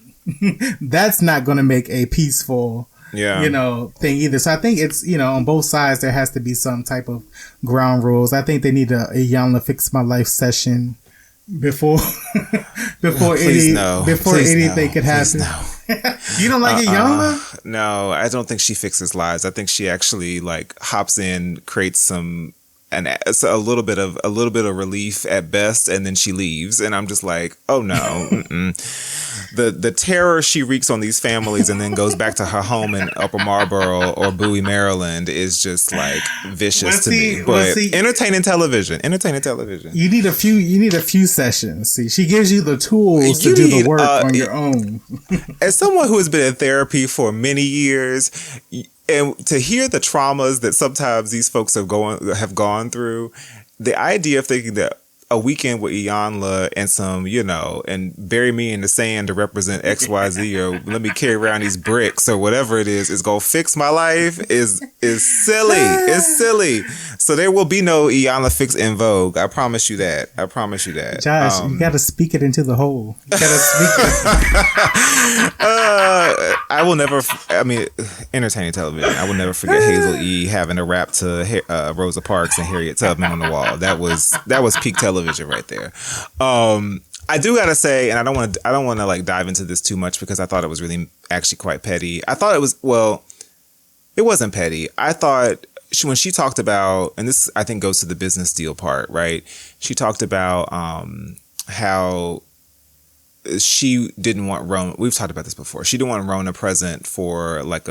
that's not going to make a peaceful, you know, thing either. So I think it's, you know, on both sides, there has to be some type of ground rules. I think they need a Iyanla Fix My Life session before anything could happen. No. You don't like Iyanla? No, I don't think she fixes lives. I think she actually like hops in, creates a little bit of relief at best, and then she leaves. And I'm just like, oh no. The terror she wreaks on these families and then goes back to her home in Upper Marlboro or Bowie, Maryland is just like vicious to me. But entertaining television. You need a few sessions. See, she gives you the tools to do the work on your own. As someone who has been in therapy for many years, and to hear the traumas that sometimes these folks have gone through, the idea of thinking that a weekend with Iyanla and some, you know, and bury me in the sand to represent XYZ, or let me carry around these bricks or whatever it is going to fix my life is silly. It's silly. So there will be no Iyanla Fix En Vogue. I promise you that. Josh, you got to speak it into the hole. You got to speak it. I will never, entertaining television. I will never forget Hazel E. having to rap to Rosa Parks and Harriet Tubman on the wall. That was peak television right there. I do gotta say, and I don't want to like dive into this too much because I thought it was really actually quite petty. I thought it wasn't petty. I thought when she talked about, and this I think goes to the business deal part, right? She talked about how she didn't want Rona. We've talked about this before. She didn't want Rona present for like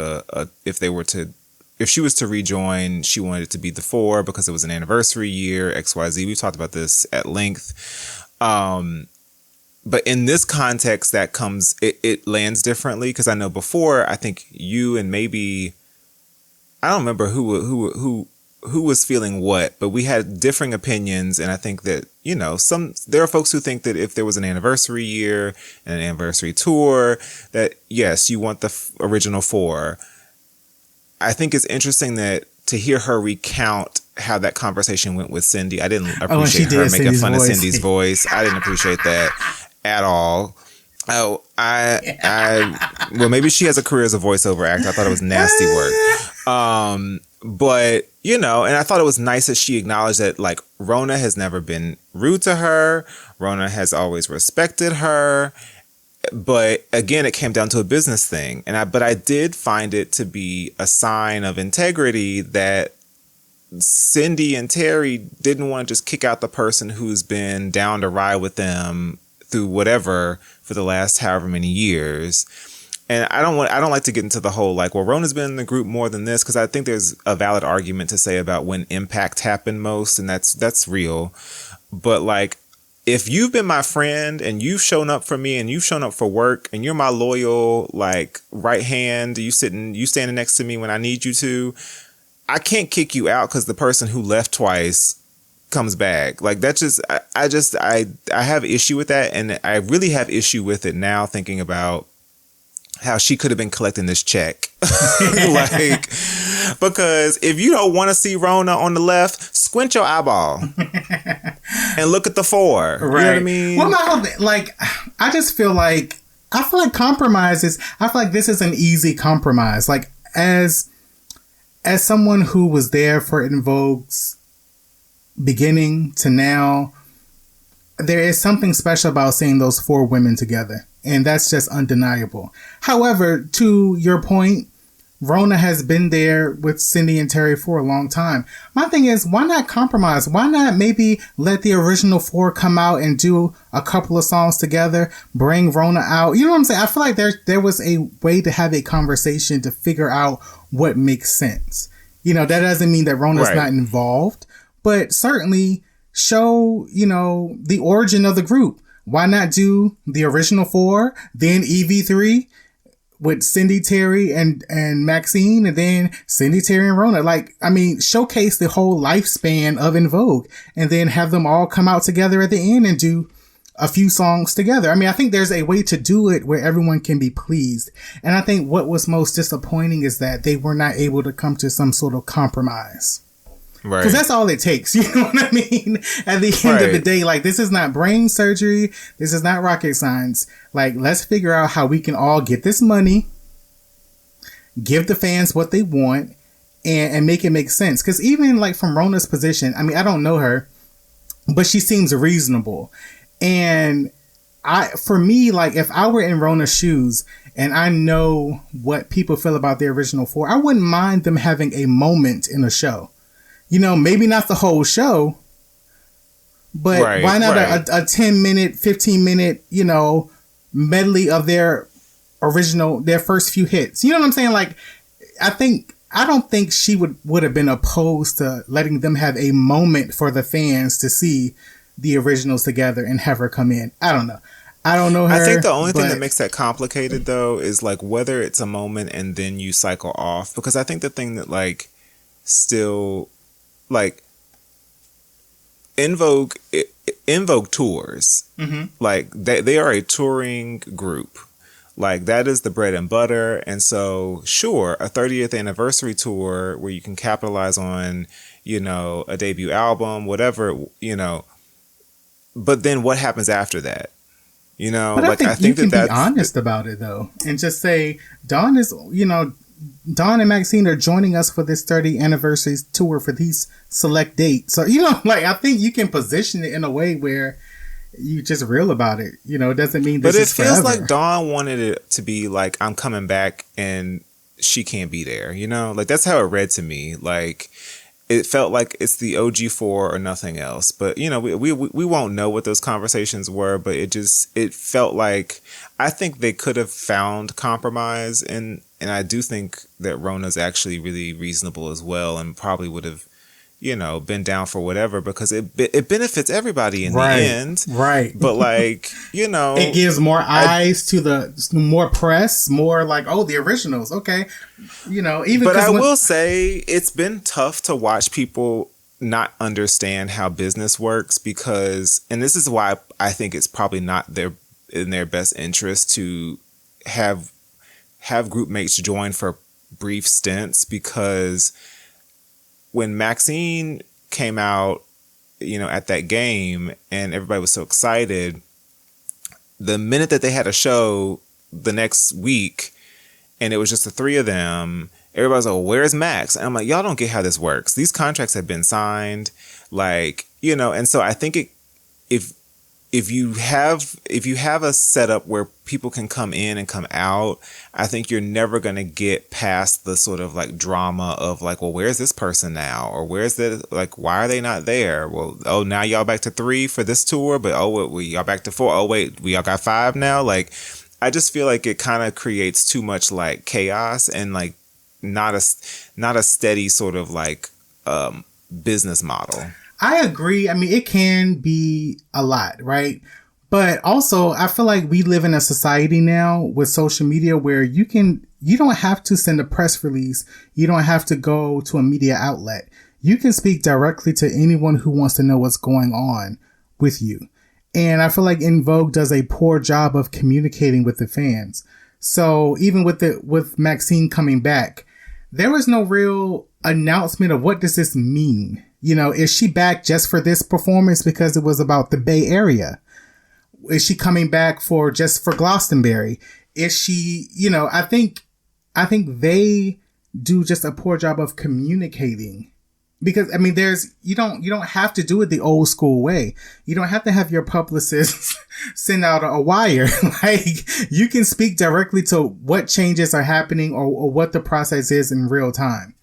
if she was to rejoin, she wanted it to be the 4 because it was an anniversary year, XYZ. We've talked about this at length. But in this context, it lands differently because I know before, I think you and maybe, I don't remember who was feeling what, but we had differing opinions. And I think that, you know, there are folks who think that if there was an anniversary year and an anniversary tour, that yes, you want the original 4. I think it's interesting that to hear her recount how that conversation went with Cindy. I didn't appreciate her making fun of Cindy's voice. I didn't appreciate that at all. Oh, well, maybe she has a career as a voiceover actor. I thought it was nasty work. But, you know, and I thought it was nice that she acknowledged that, like, Rona has never been rude to her. Rona has always respected her. But again, it came down to a business thing. But I did find it to be a sign of integrity that Cindy and Terry didn't want to just kick out the person who's been down to ride with them through whatever for the last however many years. And I don't like to get into the whole like, well, Rona's been in the group more than this, because I think there's a valid argument to say about when impact happened most, and that's real. But like, if you've been my friend and you've shown up for me and you've shown up for work and you're my loyal, like, right hand, you standing next to me when I need you to, I can't kick you out because the person who left twice comes back. Like, that's just, I have issue with that. And I really have issue with it now, thinking about how she could have been collecting this check. Like, because if you don't want to see Rona on the left, squint your eyeball and look at the 4. Right. You know what I mean? Well, my whole thing, like, I feel like compromises, I feel like this is an easy compromise. Like, as someone who was there for En Vogue's beginning to now, there is something special about seeing those 4 women together. And that's just undeniable. However, to your point, Rona has been there with Cindy and Terry for a long time. My thing is, why not compromise? Why not maybe let the original four come out and do a couple of songs together, bring Rona out? You know what I'm saying? I feel like there was a way to have a conversation to figure out what makes sense. You know, that doesn't mean that Rona's not involved, but certainly show, you know, the origin of the group. Why not do the original four, then EV3, with Cindy, Terry, and Maxine, and then Cindy, Terry, and Rona. Like, I mean, showcase the whole lifespan of En Vogue, and then have them all come out together at the end and do a few songs together. I mean, I think there's a way to do it where everyone can be pleased. And I think what was most disappointing is that they were not able to come to some sort of compromise. Right. Because that's all it takes. You know what I mean? At the end of the day, like, this is not brain surgery. This is not rocket science. Like, let's figure out how we can all get this money, give the fans what they want, and make it make sense. Because even, like, from Rona's position, I mean, I don't know her, but she seems reasonable. And for me, like, if I were in Rona's shoes and I know what people feel about the original four, I wouldn't mind them having a moment in a show. You know, maybe not the whole show, but why not a 10-minute, 15-minute, you know, medley of their first few hits? You know what I'm saying? Like, I don't think she would have been opposed to letting them have a moment for the fans to see the originals together and have her come in. I don't know. I don't know her. I think the only thing that makes that complicated, though, is like whether it's a moment and then you cycle off. Because I think the thing that, like, still, like, En Vogue tours. Mm-hmm. Like, they are a touring group. Like, that is the bread and butter. And so, sure, a 30th anniversary tour where you can capitalize on, you know, a debut album, whatever, you know. But then what happens after that? You know, but like, I think you can be honest about it, though, and just say, Dawn and Maxine are joining us for this 30th anniversary tour for these select dates. So, you know, like, I think you can position it in a way where you just real about it. You know, it doesn't mean this is forever. But it feels like Dawn wanted it to be like, I'm coming back and she can't be there. You know, like, that's how it read to me. Like, it felt like it's the OG4 or nothing else. But, you know, we won't know what those conversations were, but it felt like, I think they could have found compromise, and I do think that Rona's actually really reasonable as well, and probably would have, you know, been down for whatever, because it benefits everybody in the end. Right. But, like, you know, it gives more eyes to the more press, more like, oh, the originals. Okay. You know, even. But I will say it's been tough to watch people not understand how business works, because, and this is why I think it's probably not in their best interest to have group mates join for brief stints, because when Maxine came out, you know, at that game and everybody was so excited, the minute that they had a show the next week and it was just the three of them, everybody's like, well, where's Max? And I'm like, y'all don't get how this works. These contracts have been signed, like, you know, and so I think if you have a setup where people can come in and come out, I think you're never going to get past the sort of like drama of like, well, where's this person now? Or where's the, like, why are they not there? Well, oh, now y'all back to 3 for this tour, but oh, y'all back to 4. Oh, wait, we all got 5 now. Like, I just feel like it kind of creates too much like chaos and like not a steady sort of like business model. I agree. I mean, it can be a lot, right? But also, I feel like we live in a society now with social media where you don't have to send a press release. You don't have to go to a media outlet. You can speak directly to anyone who wants to know what's going on with you. And I feel like En Vogue does a poor job of communicating with the fans. So even with Maxine coming back, there was no real announcement of what does this mean? You know, is she back just for this performance because it was about the Bay Area? Is she coming back for Glastonbury? Is she, you know, I think they do just a poor job of communicating, Because I mean, you don't have to do it the old school way. You don't have to have your publicist send out a wire. Like, you can speak directly to what changes are happening or what the process is in real time.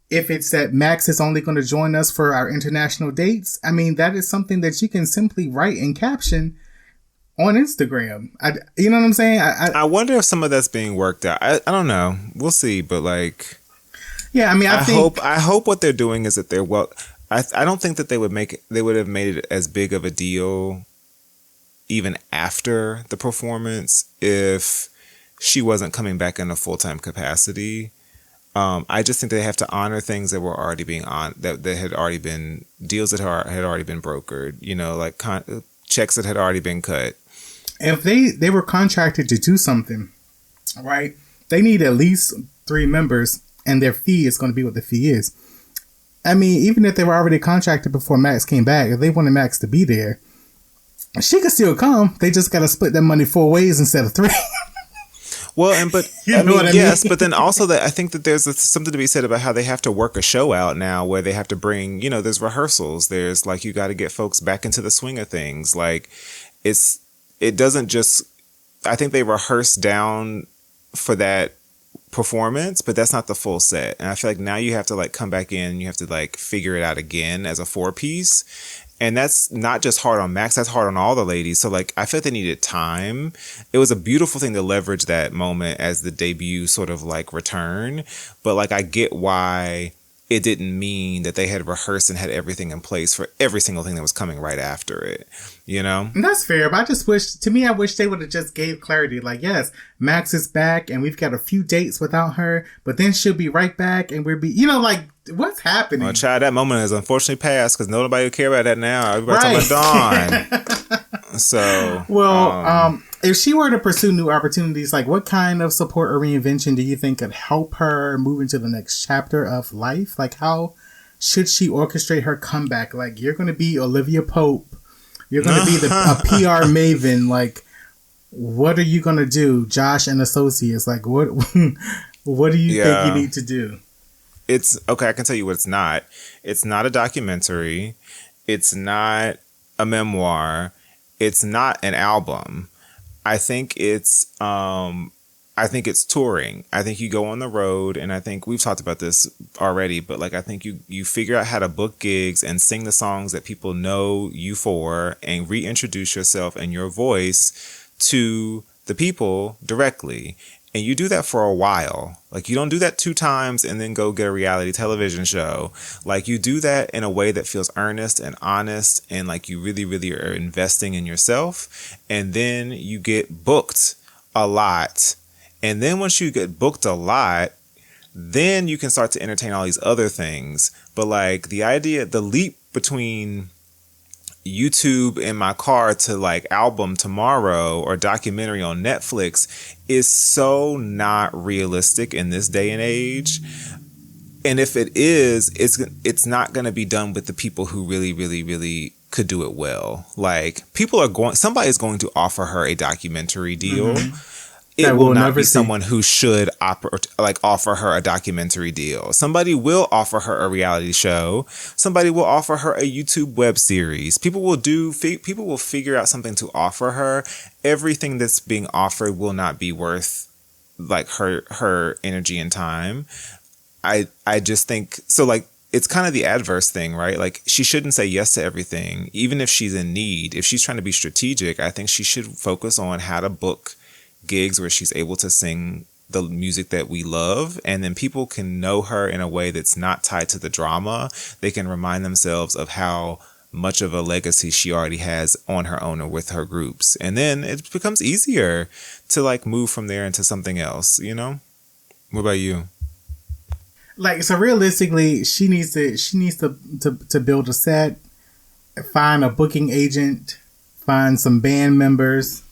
If it's that Max is only going to join us for our international dates, I mean, that is something that you can simply write and caption on Instagram. You know what I'm saying? I wonder if some of that's being worked out. I don't know. We'll see. But like, yeah, I mean, I hope what they're doing is that they're well. I don't think that they would have made it as big of a deal even after the performance if she wasn't coming back in a full-time capacity. I just think they have to honor things that were already being that had already been deals that had already been brokered. You know, like checks that had already been cut. If they were contracted to do something, right? They need at least 3 members, and their fee is going to be what the fee is. I mean, even if they were already contracted before Max came back, if they wanted Max to be there, she could still come. They just got to split that money 4 ways instead of 3. Well, yes, but then also that I think that there's something to be said about how they have to work a show out now, where they have to bring, you know, there's rehearsals. There's like, you got to get folks back into the swing of things. Like, it doesn't just, I think they rehearse down for that performance, but that's not the full set. And I feel like now you have to like come back in and you have to like figure it out again as a 4-piece. And that's not just hard on Max, that's hard on all the ladies. So like, I felt they needed time. It was a beautiful thing to leverage that moment as the debut sort of like return. But like, I get why it didn't mean that they had rehearsed and had everything in place for every single thing that was coming right after it, you know? And that's fair, but I wish they would have just gave clarity. Like, yes, Max is back and we've got a few dates without her, but then she'll be right back and we'll be, you know, like, what's happening? Well, child, that moment has unfortunately passed because nobody will care about that now. Everybody's talking about Dawn. So, well, if she were to pursue new opportunities, like what kind of support or reinvention do you think could help her move into the next chapter of life? Like, how should she orchestrate her comeback? Like, you're going to be Olivia Pope. You're going to be a PR maven. Like, what are you going to do? Josh and Associates. Like, what do you think you need to do? It's okay. I can tell you what it's not. It's not a documentary. It's not a memoir. It's not an album. I think it's touring. I think you go on the road, and I think we've talked about this already, but like, I think you figure out how to book gigs and sing the songs that people know you for and reintroduce yourself and your voice to the people directly. And you do that for a while. Like, you don't do that 2 times and then go get a reality television show. Like, you do that in a way that feels earnest and honest, and like you really, really are investing in yourself. And then you get booked a lot. And then once you get booked a lot, then you can start to entertain all these other things. But like, the leap between YouTube in my car to like album tomorrow or documentary on Netflix is so not realistic in this day and age. And if it is, it's not going to be done with the people who really, really, really could do it well. Like, somebody's going to offer her a documentary deal. Mm-hmm. It will not be someone who should offer her a documentary deal. Somebody will offer her a reality show. Somebody will offer her a YouTube web series. People will figure out something to offer her. Everything that's being offered will not be worth like her energy and time. I just think so. Like, it's kind of the adverse thing, right? Like, she shouldn't say yes to everything, even if she's in need. If she's trying to be strategic, I think she should focus on how to book gigs where she's able to sing the music that we love, and then people can know her in a way that's not tied to the drama. They can remind themselves of how much of a legacy she already has on her own or with her groups, and then it becomes easier to like move from there into something else, you know? What about you? Like, so realistically, she needs to build a set, find a booking agent, find some band members,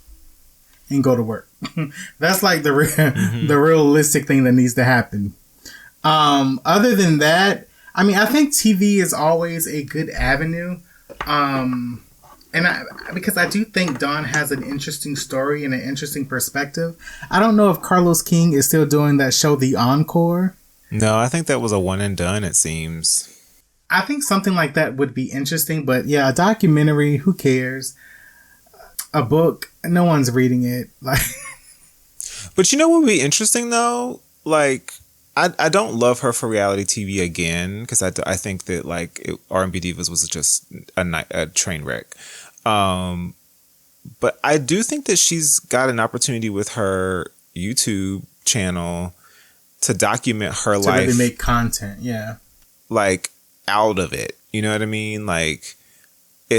and go to work. That's like the realistic thing that needs to happen. Other than that, I mean, I think TV is always a good avenue. Because I do think Dawn has an interesting story and an interesting perspective. I don't know if Carlos King is still doing that show, The Encore. No, I think that was a one and done, it seems. I think something like that would be interesting. But yeah, a documentary, who cares? A book, no one's reading it. Like, but you know what would be interesting though? Like, I don't love her for reality TV again because I think that like R&B Divas was just a train wreck. But I do think that she's got an opportunity with her YouTube channel to document her life. To really make content, yeah. Like, out of it. You know what I mean? Like,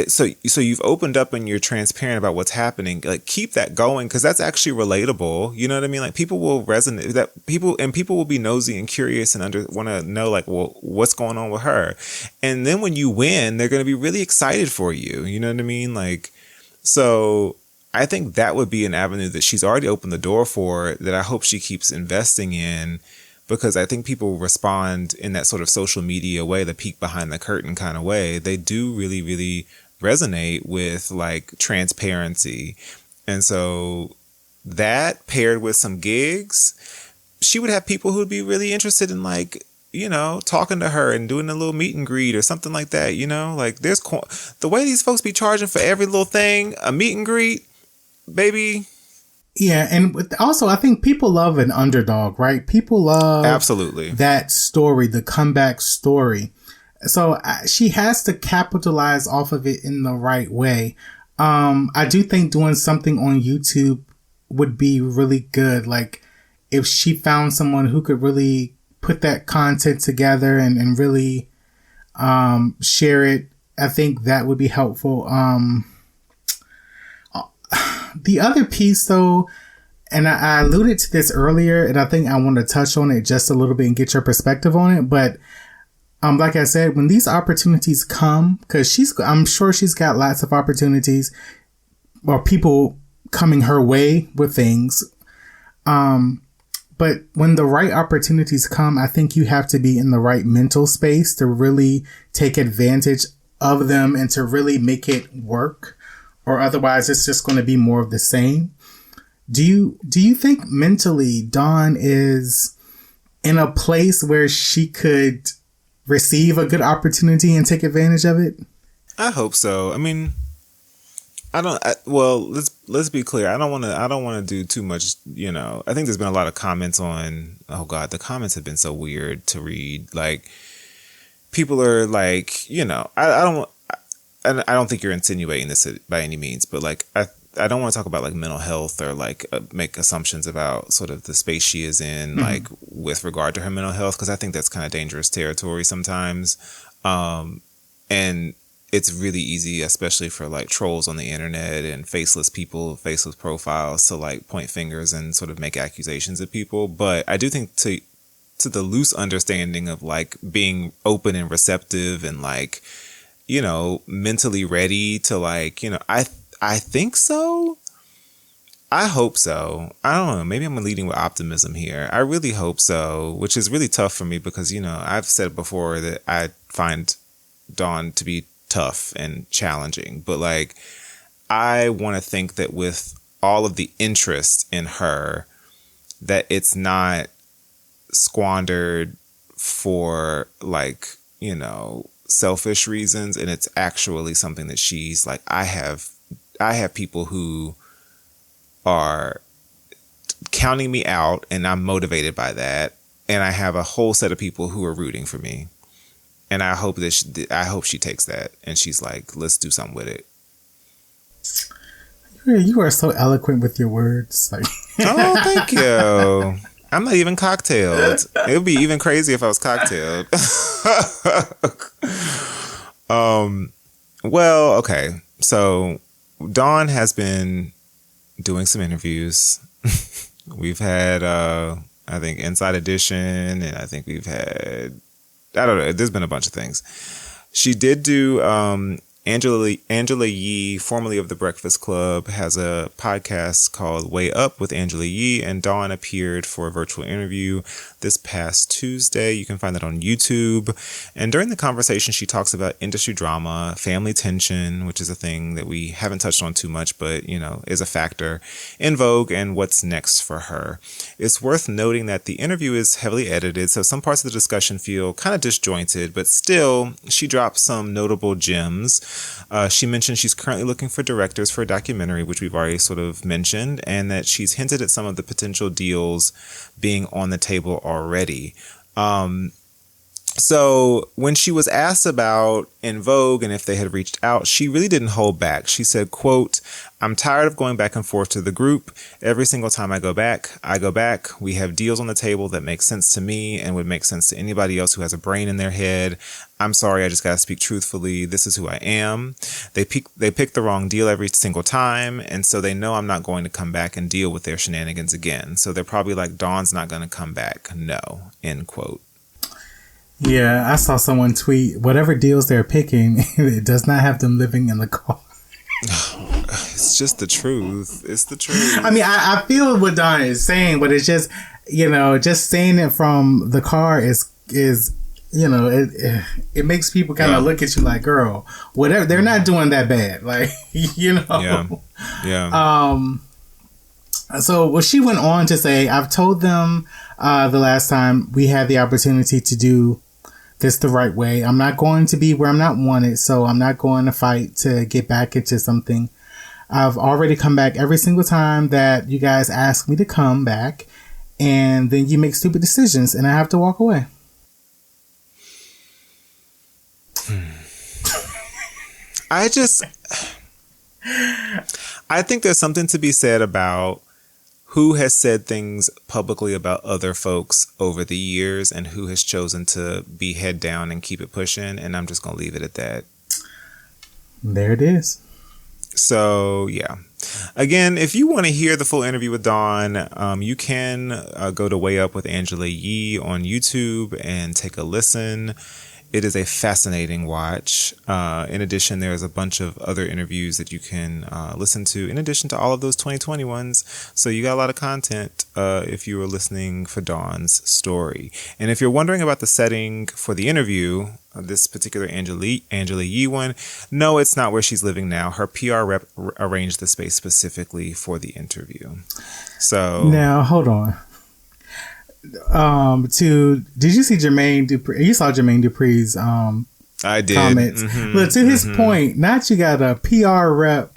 so you've opened up and you're transparent about what's happening. Like, keep that going because that's actually relatable. You know what I mean? Like, people will resonate people will be nosy and curious and want to know like, well, what's going on with her? And then when you win, they're going to be really excited for you. You know what I mean? Like, so I think that would be an avenue that she's already opened the door for that I hope she keeps investing in, because I think people respond in that sort of social media way, the peek behind the curtain kind of way. They do really, really resonate with like transparency. And so that paired with some gigs, she would have people who'd be really interested in like, you know, talking to her and doing a little meet and greet or something like that, you know, like there's the way these folks be charging for every little thing, a meet and greet, baby. Yeah. And also I think people love an underdog, right? People love absolutely that story, the comeback story. So she has to capitalize off of it in the right way. I do think doing something on YouTube would be really good. Like if she found someone who could really put that content together and really share it, I think that would be helpful. The other piece though, and I alluded to this earlier, and I think I want to touch on it just a little bit and get your perspective on it. But like I said, when these opportunities come, because I'm sure she's got lots of opportunities or people coming her way with things. But when the right opportunities come, I think you have to be in the right mental space to really take advantage of them and to really make it work, or otherwise it's just going to be more of the same. Do you think mentally Dawn is in a place where she could receive a good opportunity and take advantage of it? I hope so. I mean, let's be clear. I don't want to do too much, you know. I think there's been a lot of comments on, oh God, the comments have been so weird to read. Like, people are like, you know, I don't think you're insinuating this by any means, but like, I don't want to talk about like mental health or like make assumptions about sort of the space she is in, like with regard to her mental health, because I think that's kind of dangerous territory sometimes. And it's really easy, especially for like trolls on the internet and faceless people, faceless profiles, to like point fingers and sort of make accusations at people. But I do think to the loose understanding of like being open and receptive and like, you know, mentally ready to like, you know, I think so. I hope so. I don't know. Maybe I'm leading with optimism here. I really hope so, which is really tough for me because, you know, I've said before that I find Dawn to be tough and challenging. But like, I want to think that with all of the interest in her, that it's not squandered for like, you know, selfish reasons. And it's actually something that she's like, I have people who are counting me out and I'm motivated by that. And I have a whole set of people who are rooting for me. And I hope she takes that and she's like, let's do something with it. You are so eloquent with your words. Like, oh, thank you. I'm not even cocktailed. It would be even crazy if I was cocktailed. Well, okay. So Dawn has been doing some interviews. We've had, I think, Inside Edition, and I think we've had, I don't know, there's been a bunch of things. She did do Angela Yee, formerly of The Breakfast Club, has a podcast called Way Up with Angela Yee, and Dawn appeared for a virtual interview this past Tuesday. You can find that on YouTube. And during the conversation, she talks about industry drama, family tension, which is a thing that we haven't touched on too much, but, you know, is a factor in Vogue, and what's next for her. It's worth noting that the interview is heavily edited, so some parts of the discussion feel kind of disjointed, but still, she dropped some notable gems. She mentioned she's currently looking for directors for a documentary, which we've already sort of mentioned, and that she's hinted at some of the potential deals being on the table already. So when she was asked about En Vogue and if they had reached out, she really didn't hold back. She said, quote, "I'm tired of going back and forth to the group. Every single time I go back. We have deals on the table that make sense to me and would make sense to anybody else who has a brain in their head. I'm sorry, I just got to speak truthfully. This is who I am. They pick the wrong deal every single time, and so they know I'm not going to come back and deal with their shenanigans again. So they're probably like, Dawn's not going to come back. No," end quote. Yeah, I saw someone tweet, whatever deals they're picking, it does not have them living in the car. It's just the truth. It's the truth. I mean, I feel what Dawn is saying, but it's just, you know, just saying it from the car is you know, it makes people kind of look at you like, girl, whatever. They're not doing that bad. Like, you know. Yeah. So what she went on to say, I've told them the last time we had the opportunity to do this the right way. I'm not going to be where I'm not wanted, so I'm not going to fight to get back into something. I've already come back every single time that you guys ask me to come back, and then you make stupid decisions, and I have to walk away. I think there's something to be said about who has said things publicly about other folks over the years and who has chosen to be head down and keep it pushing. And I'm just going to leave it at that. There it is. So, yeah. Again, if you want to hear the full interview with Dawn, you can go to Way Up with Angela Yee on YouTube and take a listen. It is a fascinating watch. In addition, there's a bunch of other interviews that you can listen to in addition to all of those 2020 ones. So you got a lot of content if you were listening for Dawn's story. And if you're wondering about the setting for the interview, this particular Angela Yee one, no, it's not where she's living now. Her PR rep arranged the space specifically for the interview. So now, hold on. Did you see Jermaine Dupri? You saw Jermaine Dupri's I did. Comments. Mm-hmm, Look, to his point, not you got a PR rep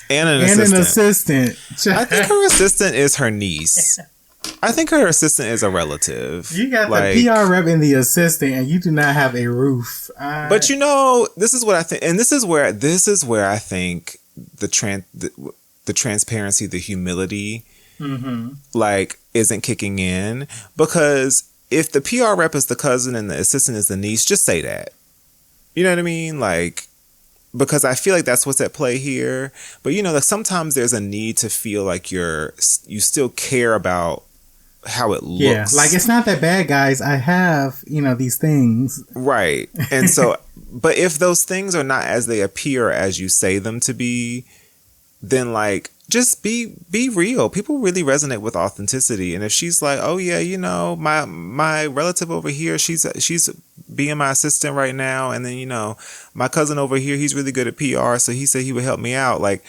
and an assistant. I think her assistant is her niece. I think her assistant is a relative. You got the PR rep and the assistant, and you do not have a roof. But you know, this is what I think, and this is where I think the transparency, the humility, isn't kicking in, because if the PR rep is the cousin and the assistant is the niece, just say that. You know what I mean? Like, because I feel like that's what's at play here. But you know, like sometimes there's a need to feel like you still care about how it looks. Yeah, like it's not that bad, guys. I have, these things. Right. And so, but if those things are not as they appear as you say them to be, then like, just be real. People really resonate with authenticity. And if she's like, oh yeah, my relative over here, she's being my assistant right now. And then, my cousin over here, he's really good at PR. So he said he would help me out. Like,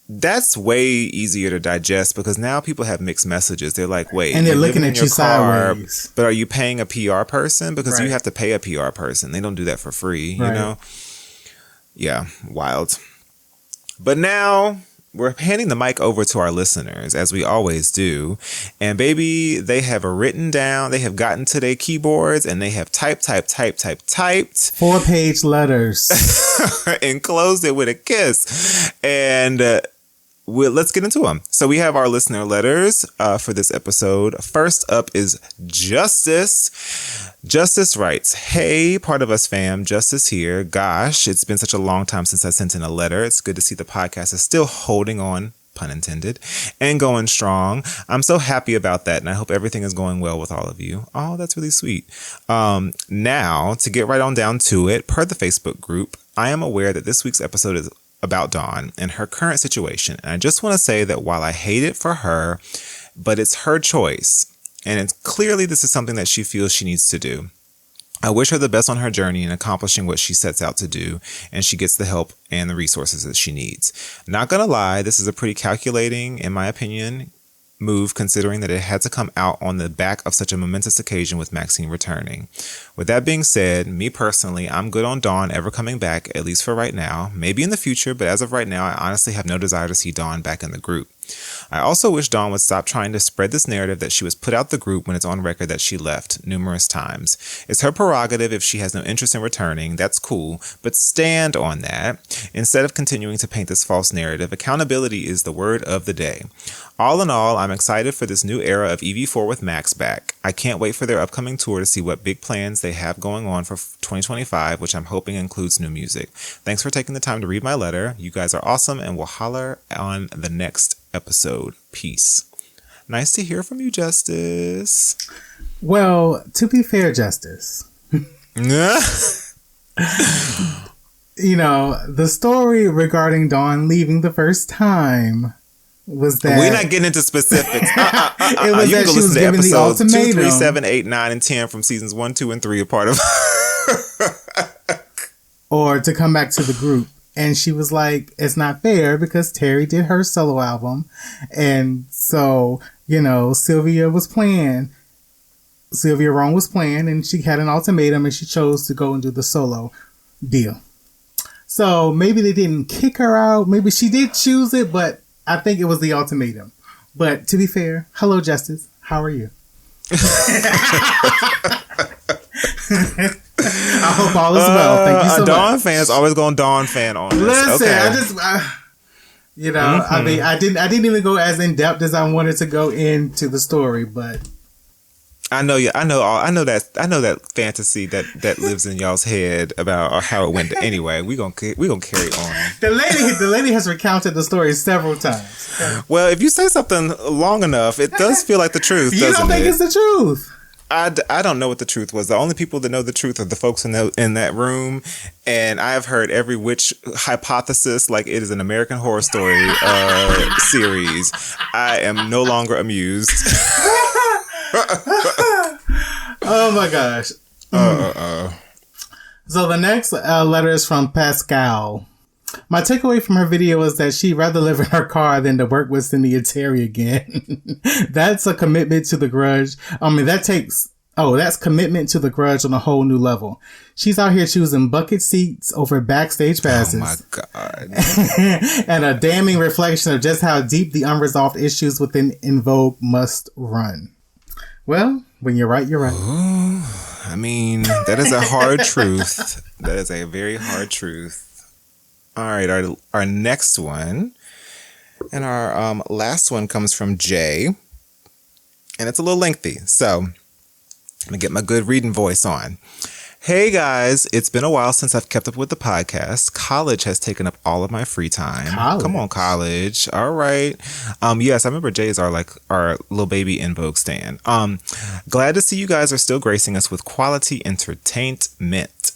that's way easier to digest, because now people have mixed messages. They're like, wait, and they're looking at you sideways. But are you paying a PR person? Because you have to pay a PR person. They don't do that for free, Yeah, wild. But now we're handing the mic over to our listeners, as we always do. And baby, they have written down, they have gotten to their keyboards and they have typed 4-page letters and closed it with a kiss. And let's get into them. So we have our listener letters for this episode. First up is Justice. Justice writes, hey, part of us fam, Justice here. Gosh, it's been such a long time since I sent in a letter. It's good to see the podcast is still holding on pun intended, and going strong. I'm so happy about that, and I hope everything is going well with all of you. Oh, that's really sweet. Now, to get right on down to it, per the Facebook group, I am aware that this week's episode is about Dawn and her current situation. And I just want to say that while I hate it for her, but it's her choice. And it's clearly this is something that she feels she needs to do. I wish her the best on her journey in accomplishing what she sets out to do, and she gets the help and the resources that she needs. Not gonna lie, this is a pretty calculating, in my opinion, move, considering that it had to come out on the back of such a momentous occasion with Maxine returning. With that being said, me personally, I'm good on Dawn ever coming back, at least for right now. Maybe in the future, but as of right now, I honestly have no desire to see Dawn back in the group. I also wish Dawn would stop trying to spread this narrative that she was put out the group when it's on record that she left numerous times. It's her prerogative if she has no interest in returning, that's cool, but stand on that. Instead of continuing to paint this false narrative, accountability is the word of the day. All in all, I'm excited for this new era of EV4 with Max back. I can't wait for their upcoming tour to see what big plans they have going on for 2025, which I'm hoping includes new music. Thanks for taking the time to read my letter. You guys are awesome, and we'll holler on the next episode. Peace. Nice to hear from you, Justice. Well, to be fair, Justice, you know, the story regarding Dawn leaving the first time was that we're not getting into specifics. It was you that can she was listen to given the episodes 2, ultimatum. 3, 7, 8, 9, and 10 from seasons 1, 2, and 3 are part of or to come back to the group. And she was like, it's not fair because Terry did her solo album. And so, you know, Sylvia Rome was playing, and she had an ultimatum and she chose to go and do the solo deal. So maybe they didn't kick her out. Maybe she did choose it, but I think it was the ultimatum. But to be fair, hello, Justice. How are you? I hope all is well. Thank you so much. Dawn fans always going Dawn fan on this. Listen, Okay. I mean, I didn't even go as in depth as I wanted to go into the story, but I know that fantasy that lives in y'all's head about how it went. Anyway, we gonna carry on. The lady has recounted the story several times. Well, if you say something long enough, it does feel like the truth. You doesn't don't think it? it's the truth? I don't know what the truth was. The only people that know the truth are the folks in that room, and I have heard every witch hypothesis like it is an American Horror Story series. I am no longer amused. Oh my gosh. So the next letter is from Pascal. My takeaway from her video is that she'd rather live in her car than to work with Cindy and Terry again. That's a commitment to the grudge. That's commitment to the grudge on a whole new level. She's out here choosing bucket seats over backstage passes. Oh my God. And a damning reflection of just how deep the unresolved issues within En Vogue must run. Well, when you're right, you're right. Ooh, I mean, that is a hard truth. That is a very hard truth. All right, our next one and our last one comes from Jay, and it's a little lengthy, so I'm gonna get my good reading voice on. Hey guys, it's been a while since I've kept up with the podcast. College has taken up all of my free time. College? Come on, college. All right. Yes, I remember Jay is our little baby En Vogue stan. Glad to see you guys are still gracing us with quality entertainment.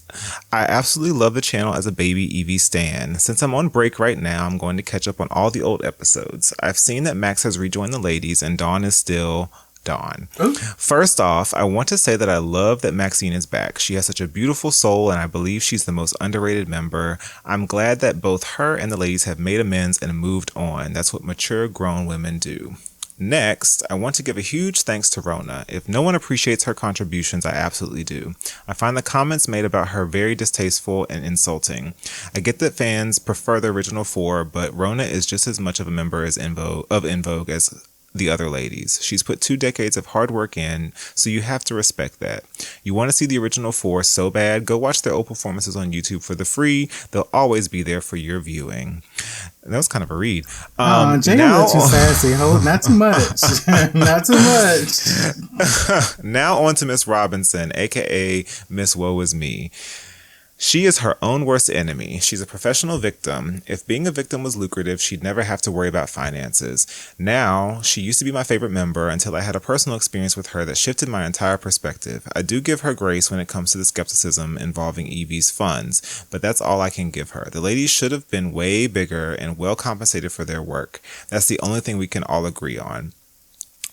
I absolutely love the channel as a baby EV stan. Since I'm on break right now, I'm going to catch up on all the old episodes. I've seen that Max has rejoined the ladies and Dawn is still Dawn. Ooh. First off, I want to say that I love that Maxine is back. She has such a beautiful soul, and I believe she's the most underrated member. I'm glad that both her and the ladies have made amends and moved on. That's what mature, grown women do. Next, I want to give a huge thanks to Rona. If no one appreciates her contributions, I absolutely do. I find the comments made about her very distasteful and insulting. I get that fans prefer the original four, but Rona is just as much of a member as En Vogue as the other ladies. She's put 2 decades of hard work in, so you have to respect that. You want to see the original four so bad, go watch their old performances on YouTube for the free. They'll always be there for your viewing. And that was kind of a read. Jay, not too sassy. Not too much. Not too much. Now on to Miss Robinson, aka Miss Woe Is Me. She is her own worst enemy. She's a professional victim. If being a victim was lucrative, she'd never have to worry about finances. Now, she used to be my favorite member until I had a personal experience with her that shifted my entire perspective. I do give her grace when it comes to the skepticism involving Evie's funds, but that's all I can give her. The ladies should have been way bigger and well compensated for their work. That's the only thing we can all agree on.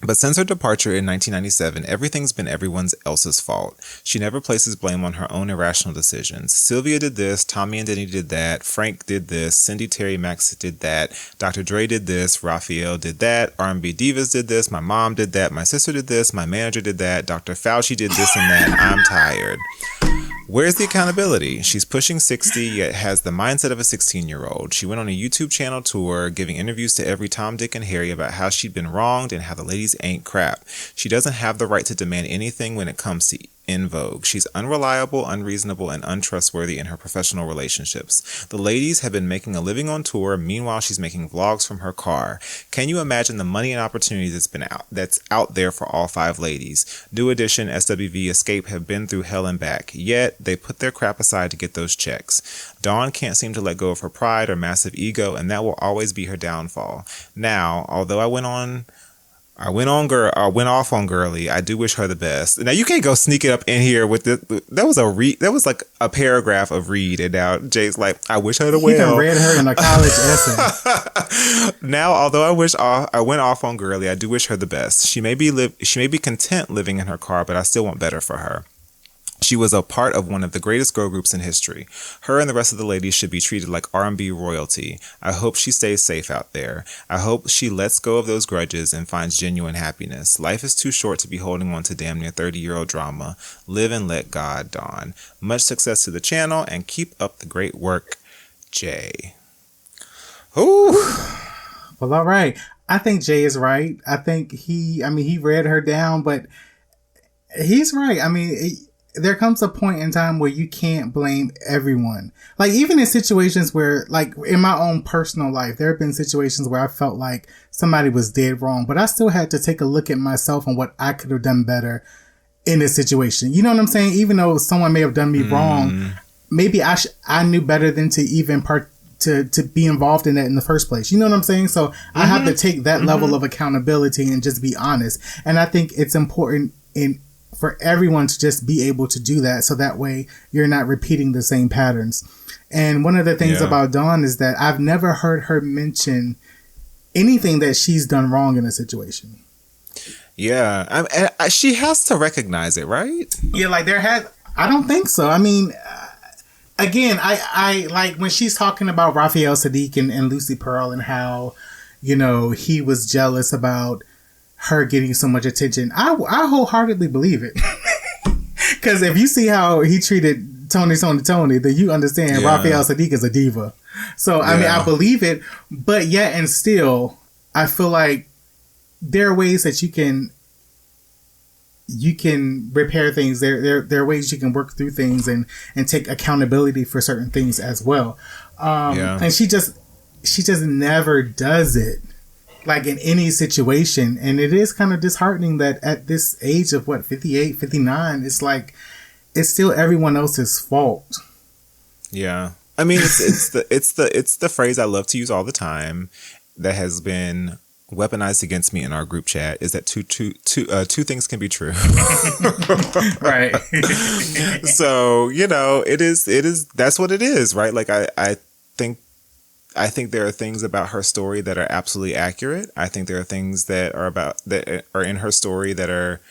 But since her departure in 1997, everything's been everyone else's fault. She never places blame on her own irrational decisions. Sylvia did this, Tommy and Denny did that, Frank did this, Cindy, Terry, Max did that, Dr. Dre did this, Raphael did that, R&B Divas did this, my mom did that, my sister did this, my manager did that, Dr. Fauci did this and that. I'm tired. Where's the accountability? She's pushing 60, yet has the mindset of a 16-year-old. She went on a YouTube channel tour, giving interviews to every Tom, Dick, and Harry about how she'd been wronged and how the ladies ain't crap. She doesn't have the right to demand anything when it comes to En Vogue. She's unreliable, unreasonable, and untrustworthy in her professional relationships. The ladies have been making a living on tour. Meanwhile, she's making vlogs from her car. Can you imagine the money and opportunities that's out there for all 5 ladies? New Edition, SWV, Escape have been through hell and back. Yet, they put their crap aside to get those checks. Dawn can't seem to let go of her pride or massive ego, and that will always be her downfall. Now, although I went off on Girly. I do wish her the best. Now you can't go sneak it up in here with this. That was like a paragraph of read, and now Jay's like, I wish her the well. He done read her in a college essay. Now, although I went off on Girly, I do wish her the best. She may be content living in her car, but I still want better for her. She was a part of one of the greatest girl groups in history. Her and the rest of the ladies should be treated like R&B royalty. I hope she stays safe out there. I hope she lets go of those grudges and finds genuine happiness. Life is too short to be holding on to damn near 30-year-old drama. Live and let God, Dawn. Much success to the channel and keep up the great work, Jay. Ooh. Well, all right. I think Jay is right. I think he read her down, but he's right. I mean, there comes a point in time where you can't blame everyone. Like, even in situations where, like, in my own personal life, there have been situations where I felt like somebody was dead wrong, but I still had to take a look at myself and what I could have done better in this situation. You know what I'm saying? Even though someone may have done me wrong, maybe I knew better than to even to be involved in that in the first place. You know what I'm saying? So I have to take that level of accountability and just be honest. And I think it's important for everyone to just be able to do that, so that way you're not repeating the same patterns. And one of the things about Dawn is that I've never heard her mention anything that she's done wrong in a situation. Yeah, she has to recognize it, right? Yeah, like I don't think so. I mean, again, I like when she's talking about Raphael Sadiq and Lucy Pearl and how, you know, he was jealous about her getting so much attention. I wholeheartedly believe it. Because if you see how he treated Tony, then you understand Raphael Sadiq is a diva. So, I mean, I believe it, but yet and still, I feel like there are ways that you can repair things. There are ways you can work through things and take accountability for certain things as well. And she just never does it. Like in any situation. And it is kind of disheartening that at this age of 58, 59, it's like, it's still everyone else's fault. Yeah. I mean, it's the phrase I love to use all the time that has been weaponized against me in our group chat, is that two things can be true. Right. So, you know, it is, that's what it is, right? Like I think there are things about her story that are absolutely accurate. I think there are things that are in her story that are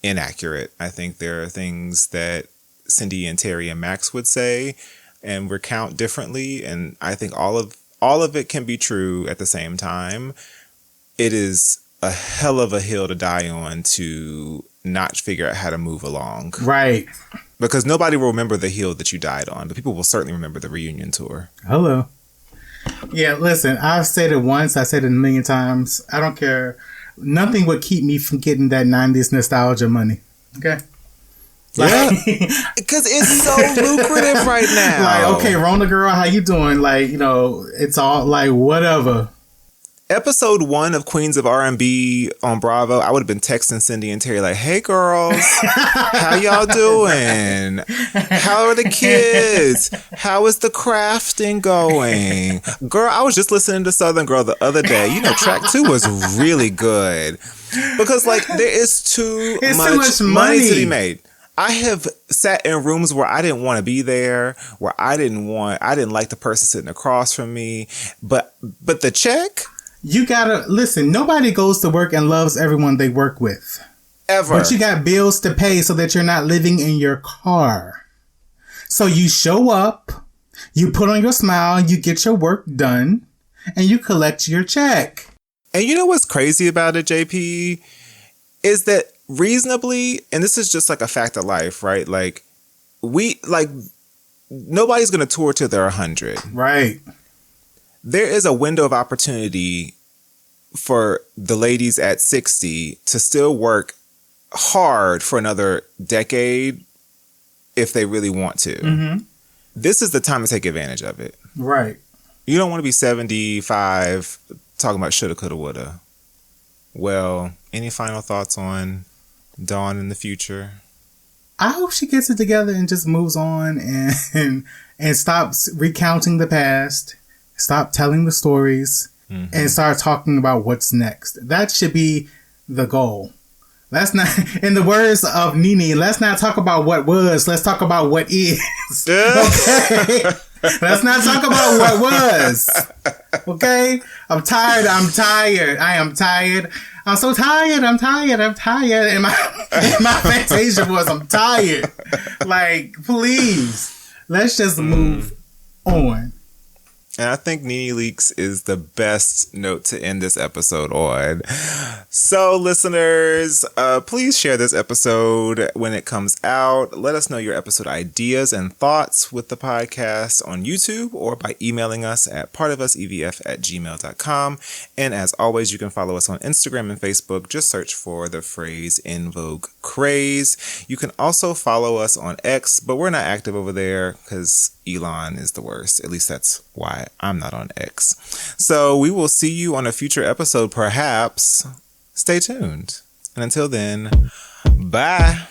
inaccurate. I think there are things that Cindy and Terry and Max would say and recount differently. And I think all of it can be true at the same time. It is a hell of a hill to die on to not figure out how to move along. Right. Because nobody will remember the hill that you died on, but people will certainly remember the reunion tour. Hello. Yeah, listen, I've said it once, I said it a million times. I don't care. Nothing would keep me from getting that 90s nostalgia money. Okay? Yeah. Because it's so lucrative right now. Like, okay, Rona girl, how you doing? Like, you know, it's all like, whatever. Episode 1 of Queens of R&B on Bravo, I would have been texting Cindy and Terry like, hey girls, how y'all doing? How are the kids? How is the crafting going? Girl, I was just listening to Southern Girl the other day. You know, track 2 was really good. Because like there is too much money to be made. I have sat in rooms where I didn't want to be there, where I didn't like the person sitting across from me, but the check. You gotta listen. Nobody goes to work and loves everyone they work with. Ever. But you got bills to pay so that you're not living in your car. So you show up, you put on your smile, you get your work done, and you collect your check. And you know what's crazy about it, JP? Is that reasonably, and this is just like a fact of life, right? Like, nobody's going to tour till they're 100. Right. There is a window of opportunity for the ladies at 60 to still work hard for another decade if they really want to. Mm-hmm. This is the time to take advantage of it. Right. You don't want to be 75 talking about shoulda, coulda, woulda. Well, any final thoughts on Dawn in the future? I hope she gets it together and just moves on and stops recounting the past. Stop telling the stories and start talking about what's next. That should be the goal. Let's not, in the words of Nene, let's not talk about what was. Let's talk about what is. Okay? Let's not talk about what was. Okay? I'm tired. I am tired. I'm so tired. I'm tired. And my fantasia was, I'm tired. Like, please, let's just move on. And I think Nene Leakes is the best note to end this episode on. So, listeners, please share this episode when it comes out. Let us know your episode ideas and thoughts with the podcast on YouTube or by emailing us at partofusevf@gmail.com. And as always, you can follow us on Instagram and Facebook. Just search for the phrase En Vogue Craze. You can also follow us on X, but we're not active over there because Elon is the worst. At least that's why I'm not on X. So we will see you on a future episode, perhaps. Stay tuned. And until then, bye.